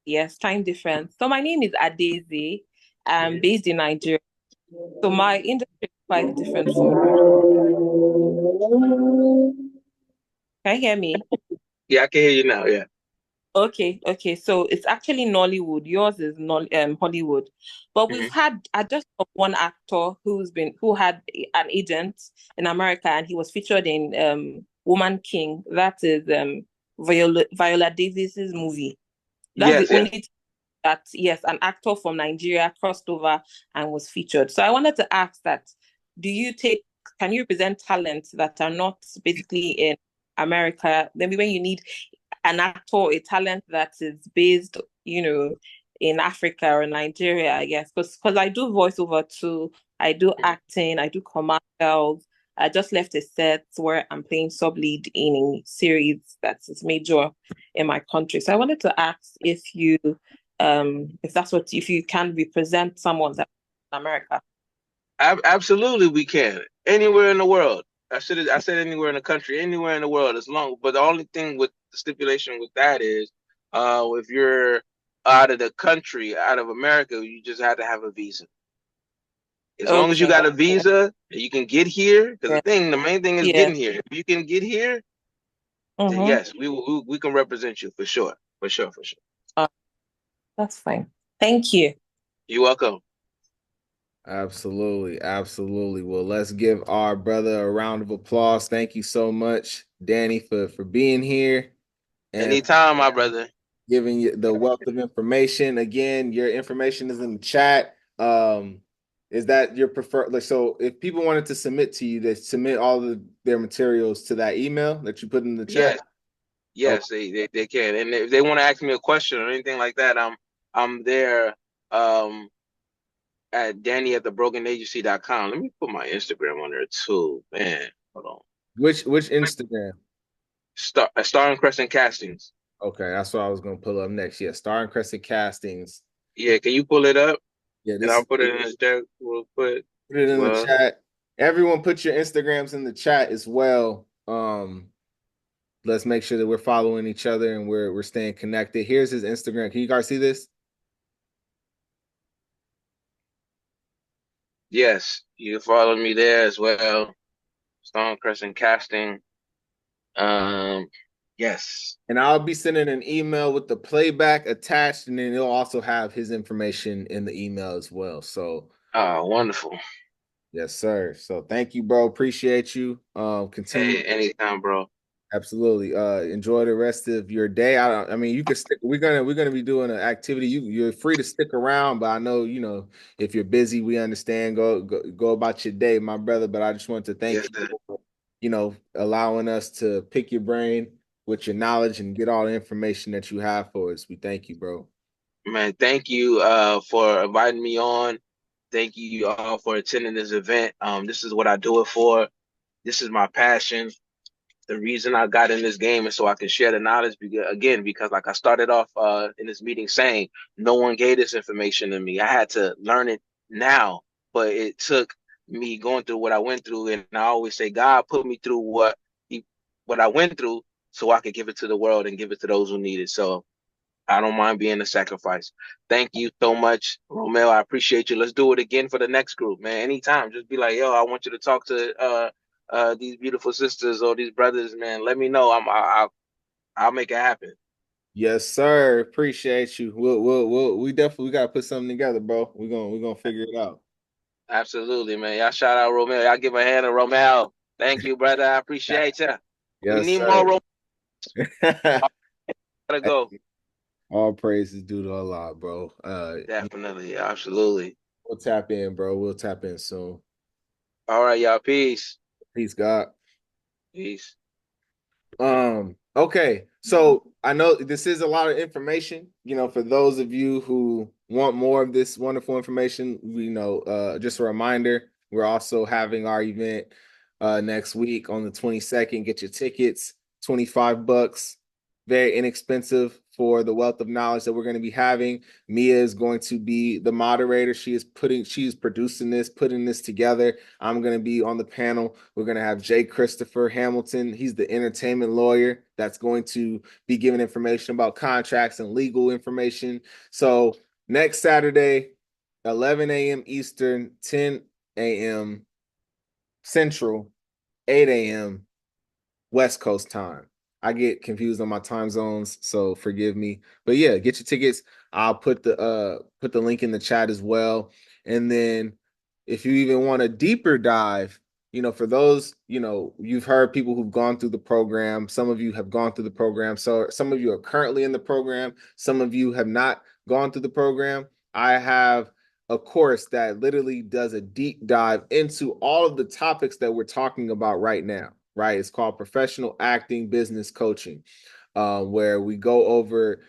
Yes, time difference. So my name is Adeze. I'm based in Nigeria. So my industry is quite different from Can you hear me? Yeah, I can hear you now. Yeah. Okay. So it's actually Nollywood. Yours is Hollywood. But I just saw one actor who had an agent in America, and he was featured in Woman King. That is Viola Davis's movie. That's the only thing that, yes, an actor from Nigeria crossed over and was featured. So I wanted to ask that, can you represent talents that are not basically in America? Maybe when you need an actor, a talent that is based, in Africa or Nigeria, I guess, because I do voiceover too, I do acting, I do commercials. I just left a set where I'm playing sub-lead in a series that is major in my country. So I wanted to ask if you can represent someone that's in America. Absolutely, we can. Anywhere in the world. I said anywhere in the country, anywhere in the world, but the only thing with the stipulation with that is, if you're out of the country, out of America, you just have to have a visa. As long as you got a visa, you can get here. Because the main thing is getting here. If you can get here, then yes, we can represent you for sure. That's fine. Thank you. You're welcome. Absolutely. Well, let's give our brother a round of applause. Thank you so much, Danny, for being here. And anytime, my brother. Giving you the wealth of information. Again, your information is in the chat. Is that your preferred? Like, so if people wanted to submit to you, they submit all of their materials to that email that you put in the chat. Yes, they can. And if they want to ask me a question or anything like that, I'm there at danny@thebrokenagency.com. Let me put my Instagram on there too. Man, hold on. Which Instagram? Star and Crescent Castings. Okay, that's what I was gonna pull up next. Yeah, Star and Crescent Castings. Yeah, can you pull it up? Yeah, and I'll put it in the chat real quick. Put it in the chat. Everyone put your Instagrams in the chat as well. Let's make sure that we're following each other and we're staying connected. Here's his Instagram. Can you guys see this? Yes, you can follow me there as well. Stone Crescent Casting. Yes. And I'll be sending an email with the playback attached, and then it'll also have his information in the email as well. So wonderful. Yes, sir. So thank you, bro. Appreciate you. Continue. Hey, anytime, bro. Absolutely. Enjoy the rest of your day. I mean, you can stick. We're gonna be doing an activity. You're free to stick around, but I know if you're busy, we understand. Go about your day, my brother. But I just want to thank you for, allowing us to pick your brain with your knowledge and get all the information that you have for us. We thank you, bro. Man, thank you for inviting me on. Thank you all for attending this event. This is what I do it for. This is my passion. The reason I got in this game is so I can share the knowledge because like I started off in this meeting saying, no one gave this information to me. I had to learn it now, but it took me going through what I went through. And I always say, God put me through what I went through so I could give it to the world and give it to those who need it. So I don't mind being a sacrifice. Thank you so much, Romel. I appreciate you. Let's do it again for the next group, man. Anytime. Just be like, yo, I want you to talk to these beautiful sisters or these brothers, man. Let me know. I'll make it happen. Yes, sir. Appreciate you. We definitely gotta put something together, bro. We're gonna figure it out. Absolutely, man. Y'all shout out Romel. Y'all give a hand to Romel. Thank you, brother. I appreciate you. Yes, we need sir. more Romel. Gotta go. All praises due to Allah, bro. Definitely, absolutely. We'll tap in, bro. We'll tap in soon. All right, y'all. Peace. Peace, God. Peace. Okay. So I know this is a lot of information, for those of you who want more of this wonderful information, just a reminder, we're also having our event next week on the 22nd. Get your tickets, $25, very inexpensive for the wealth of knowledge that we're going to be having. Mia is going to be the moderator. She's producing this, putting this together. I'm going to be on the panel. We're going to have Jay Christopher Hamilton. He's the entertainment lawyer that's going to be giving information about contracts and legal information. So next Saturday, 11 a.m. Eastern, 10 a.m. Central, 8 a.m. West Coast time. I get confused on my time zones, so forgive me. But yeah, get your tickets. I'll put the link in the chat as well. And then if you even want a deeper dive, for those, you've heard people who've gone through the program. Some of you have gone through the program. So some of you are currently in the program. Some of you have not gone through the program. I have a course that literally does a deep dive into all of the topics that we're talking about right now. Right, it's called Professional Acting Business Coaching, where we go over,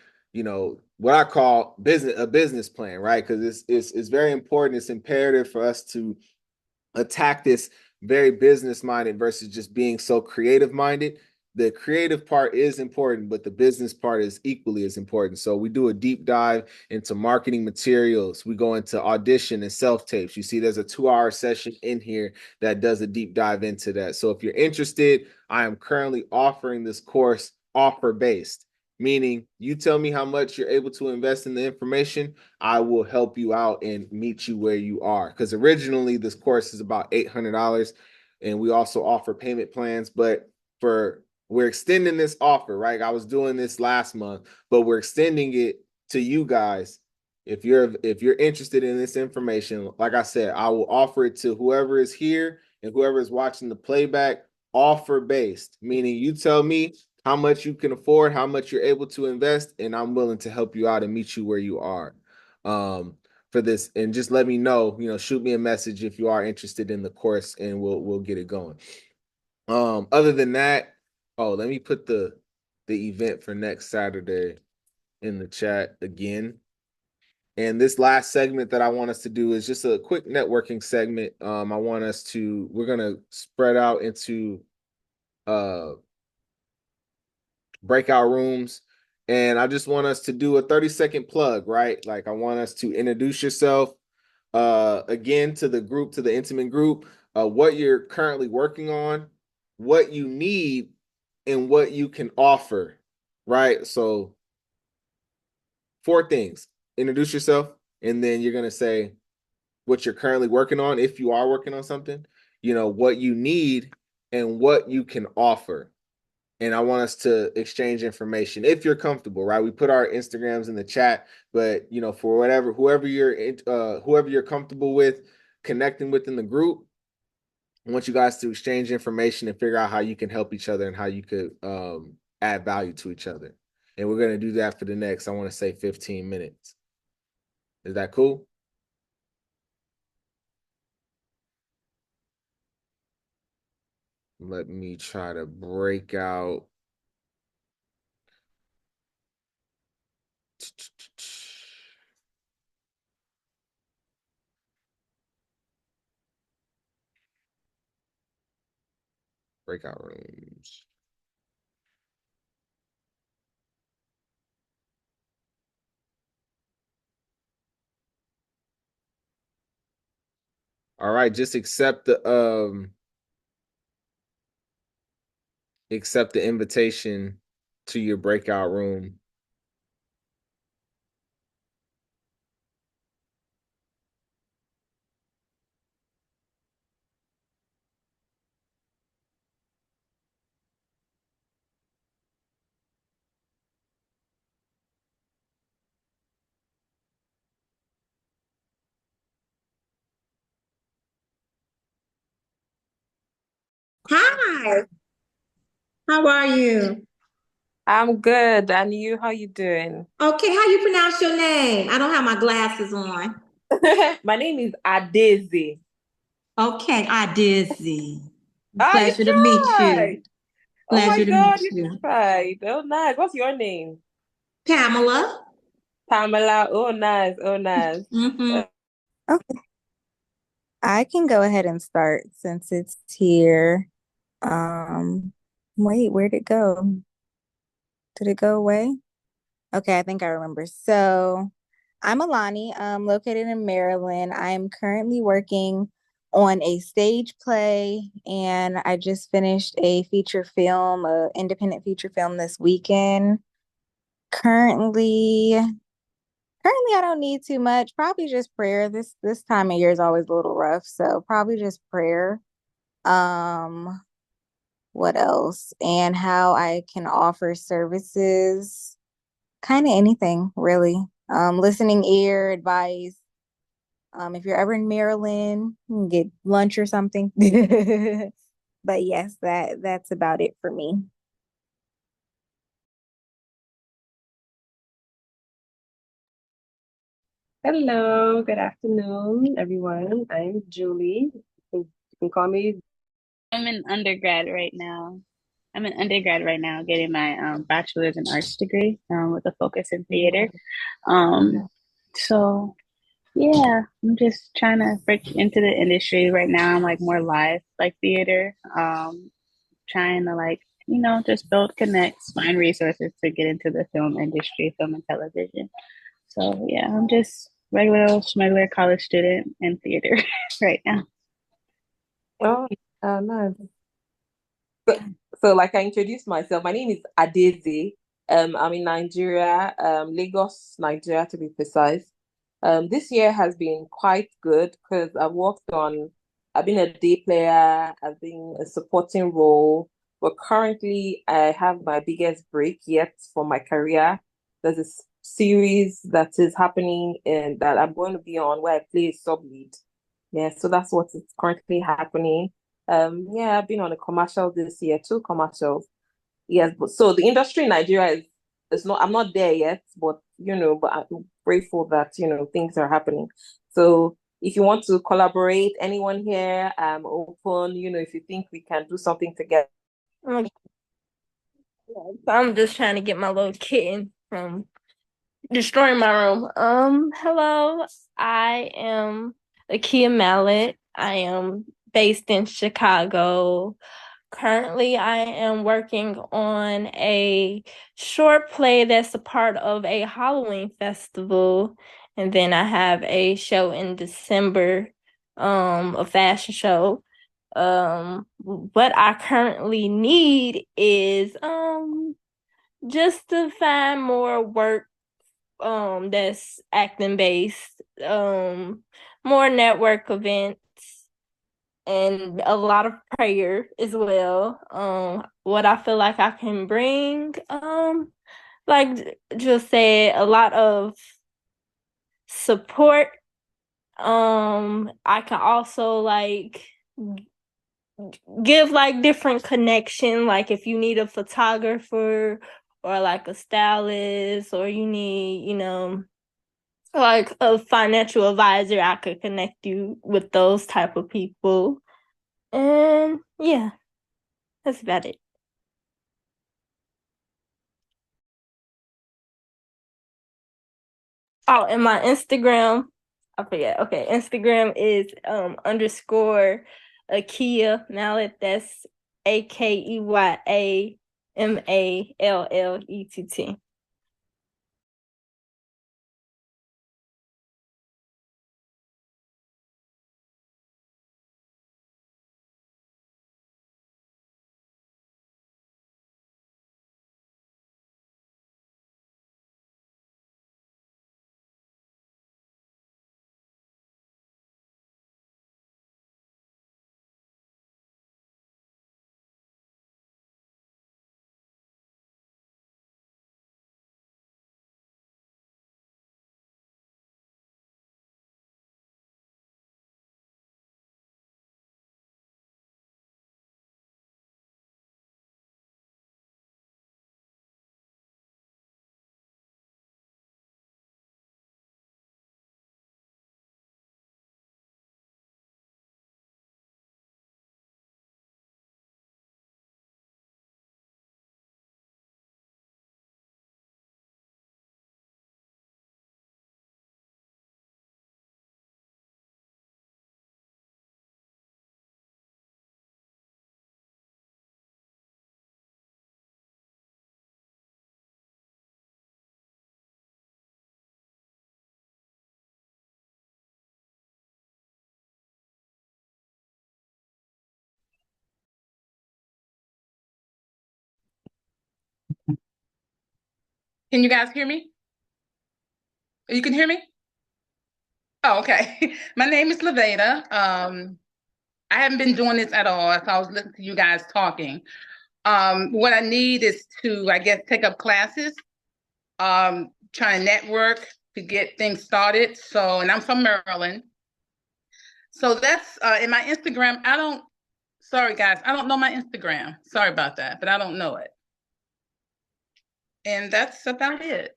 what I call a business plan, right? Because it's very important. It's imperative for us to attack this very business minded versus just being so creative minded. The creative part is important, but the business part is equally as important. So we do a deep dive into marketing materials. We go into audition and self-tapes. You see, there's a 2-hour session in here that does a deep dive into that. So if you're interested, I am currently offering this course offer-based, meaning you tell me how much you're able to invest in the information, I will help you out and meet you where you are. Because originally this course is about $800, and we also offer payment plans, but we're extending this offer, right? I was doing this last month, but we're extending it to you guys. If you're interested in this information, like I said, I will offer it to whoever is here and whoever is watching the playback, offer based, meaning you tell me how much you can afford, how much you're able to invest, and I'm willing to help you out and meet you where you are. for this, and just let me know, shoot me a message if you are interested in the course, and we'll get it going. Other than that, let me put the event for next Saturday in the chat again. And this last segment that I want us to do is just a quick networking segment. We're gonna spread out into breakout rooms, and I just want us to do a 30-second plug, right? Like, I want us to introduce yourself again to the group, to the intimate group, what you're currently working on, what you need, and what you can offer, right? So 4 things. Introduce yourself, and then you're going to say what you're currently working on, if you are working on something, what you need, and what you can offer. And I want us to exchange information if you're comfortable, right? We put our Instagrams in the chat, but for whoever you're comfortable with connecting with in the group, I want you guys to exchange information and figure out how you can help each other and how you could add value to each other. And we're going to do that for the next, I want to say 15 minutes. Is that cool? Let me try to break out. Breakout rooms. All right, just accept the invitation to your breakout room. Hi, how are you? I'm good. And you, how you doing? Okay, how you pronounce your name? I don't have my glasses on. My name is Adeze. Okay, Adeze. Ah, you Pleasure to meet you. tried. Oh my Pleasure to God, meet you you. tried. Oh, nice. What's your name? Pamela. Pamela. Oh, nice. Oh, nice. Mm-hmm. Okay, I can go ahead and start since it's here. Wait, where'd it go? Did it go away? Okay, I think I remember. So I'm Alani, located in Maryland. I'm currently working on a stage play, and I just finished a feature film, a independent feature film this weekend. Currently, I don't need too much. Probably just prayer. This time of year is always a little rough, so probably just prayer. Um, what else? And how I can offer services. Kind of anything, really. Listening ear, advice. If you're ever in Maryland, you can get lunch or something. But yes, that's about it for me. Hello, good afternoon, everyone. I'm Julie. You can call me. I'm in undergrad right now. Getting my bachelor's in arts degree with a focus in theater. So yeah, I'm just trying to break into the industry right now. I'm like more live, like theater. Trying to just build connects, find resources to get into the film industry, film and television. So yeah, I'm just regular college student in theater right now. Oh, nice. So, like I introduced myself, my name is Adeze. I'm in Nigeria, Lagos, Nigeria to be precise. This year has been quite good because I've been a day player, I've been a supporting role, but currently I have my biggest break yet for my career. There's a series that is happening and that I'm going to be on where I play a sub lead. Yeah, so that's what is currently happening. Yeah, I've been on a commercial this year, 2 commercials. Yes, but so the industry in Nigeria is not, I'm not there yet, but grateful that, things are happening. So if you want to collaborate, anyone here, I'm open, if you think we can do something together. Okay. So I'm just trying to get my little kitten from destroying my room. Hello, I am Akia Mallet. I am based in Chicago. Currently, I am working on a short play that's a part of a Halloween festival. And then I have a show in December, a fashion show. What I currently need is just to find more work that's acting based, more network events and a lot of prayer as well. What I feel like I can bring, like just said, a lot of support. I can also like give like different connection, like if you need a photographer or like a stylist, or you need, like a financial advisor, I could connect you with those type of people. And yeah, that's about it. Oh, and my Instagram, I forget. Okay, Instagram is underscore Akia Mallet. That's AKEYAMALLETT. Can you guys hear me? You can hear me? Oh, okay. My name is Laveda. I haven't been doing this at all, so I was listening to you guys talking. What I need is to, I guess, take up classes, try to network to get things started. So, and I'm from Maryland. So that's in my Instagram. Sorry guys, I don't know my Instagram. Sorry about that, but I don't know it. And that's about it.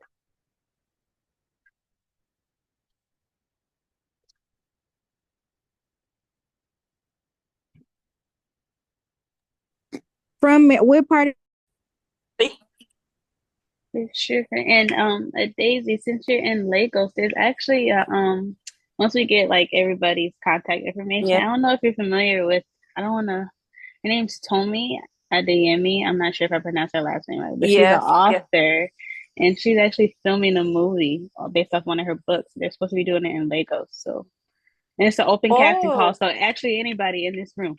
From what part of Sure. And Daisy, since you're in Lagos, there's actually once we get like everybody's contact information, Yeah. I don't know if you're familiar with, I don't wanna, her name's Tomi Adeyemi. I'm not sure if I pronounced her last name right, but she's an Yes, yes. author and she's actually filming a movie based off one of her books. They're supposed to be doing it in Lagos. So, and it's an open casting call. Oh, So actually anybody in this room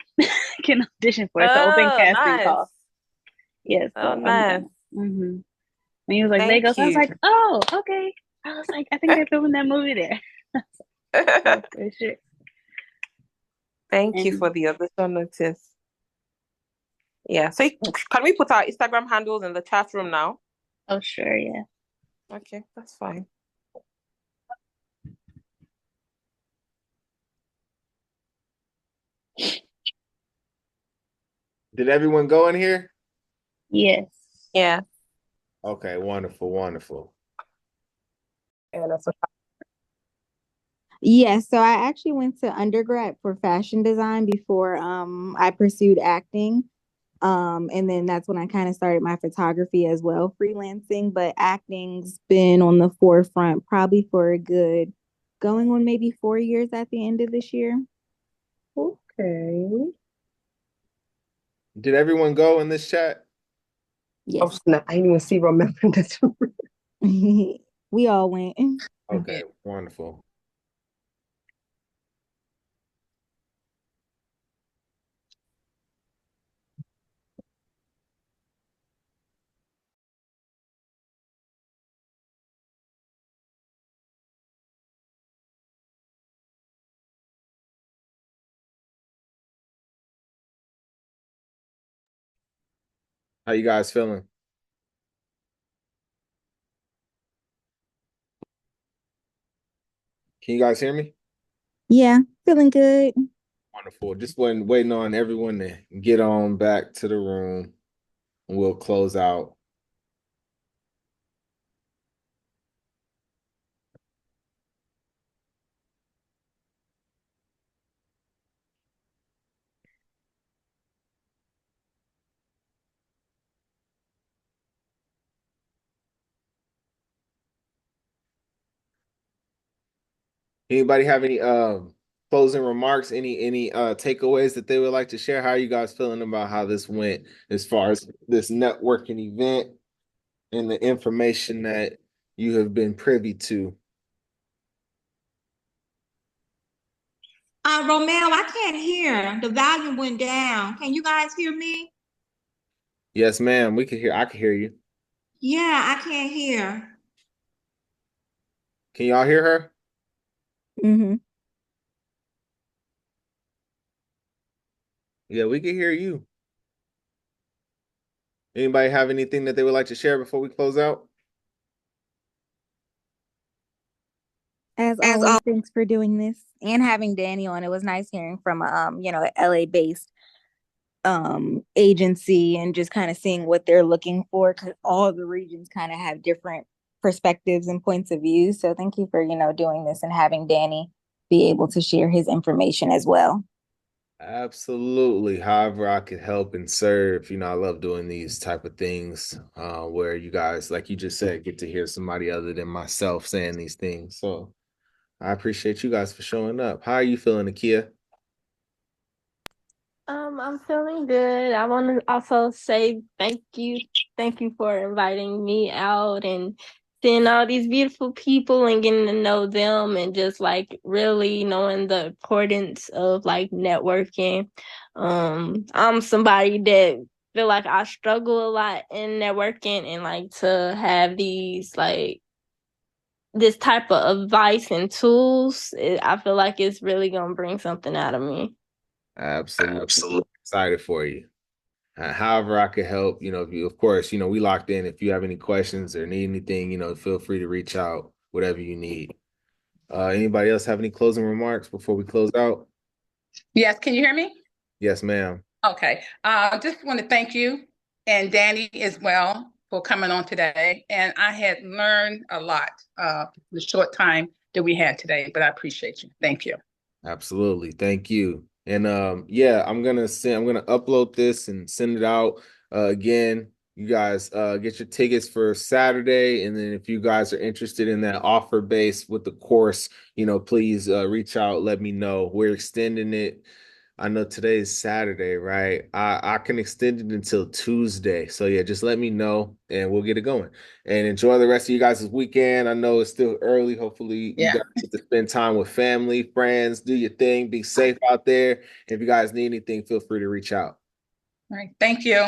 can audition for it. It's an open casting call. nice. Yes. Oh, So I'm nice. when he was like Thank Lagos, I was you. like, oh, okay. I was like, I think they're filming that movie there. For sure. Thank you for the audition notice. Yeah. So can we put our Instagram handles in the chat room now? Oh, sure, yeah. Okay, that's fine. Did everyone go in here? Yes. Yeah. Okay, wonderful, wonderful. And that's what. Yeah, so I actually went to undergrad for fashion design before I pursued acting. And then that's when I kind of started my photography as well, freelancing, but acting's been on the forefront probably for a good going on maybe 4 years at the end of this year. Okay. Did everyone go in this chat? Oh, snap. I didn't even see remember this. We all went. Okay, wonderful. How you guys feeling? Can you guys hear me? Yeah, feeling good. Wonderful. Just waiting on everyone to get on back to the room, and we'll close out. Anybody have any closing remarks, any takeaways that they would like to share? How are you guys feeling about how this went as far as this networking event and the information that you have been privy to? Romel, I can't hear. The volume went down. Can you guys hear me? Yes, ma'am. I can hear you. Yeah, I can't hear. Can y'all hear her? Mm-hmm. Yeah, we can hear you. Anybody have anything that they would like to share before we close out? As always, thanks for doing this and having Danny on. It was nice hearing from an LA based agency and just kind of seeing what they're looking for, because all the regions kind of have different perspectives and points of view. So thank you for, doing this and having Danny be able to share his information as well. Absolutely. However, I could help and serve. I love doing these type of things where you guys, like you just said, get to hear somebody other than myself saying these things. So I appreciate you guys for showing up. How are you feeling, Akia? I'm feeling good. I want to also say thank you. Thank you for inviting me out and seeing all these beautiful people and getting to know them and just like really knowing the importance of like networking. I'm somebody that feel like I struggle a lot in networking, and like to have these like this type of advice and tools, I feel like it's really gonna bring something out of me. Absolutely. Excited for you. However, I could help, if you, of course, we locked in. If you have any questions or need anything, feel free to reach out, whatever you need. Anybody else have any closing remarks before we close out? Yes, can you hear me? Yes, ma'am. Okay. Just want to thank you and Danny as well for coming on today. And I had learned a lot the short time that we had today, but I appreciate you. Thank you. Absolutely. Thank you. And I'm gonna upload this and send it out. Again, you guys get your tickets for Saturday. And then if you guys are interested in that offer base with the course, please reach out, let me know. We're extending it. I know today is Saturday, right? I can extend it until Tuesday. So yeah, just let me know and we'll get it going. And enjoy the rest of you guys' weekend. I know it's still early. Hopefully you guys get to spend time with family, friends, do your thing, be safe out there. If you guys need anything, feel free to reach out. All right. Thank you.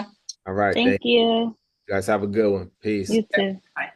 All right. Thank you. You guys have a good one. Peace. You too. Bye.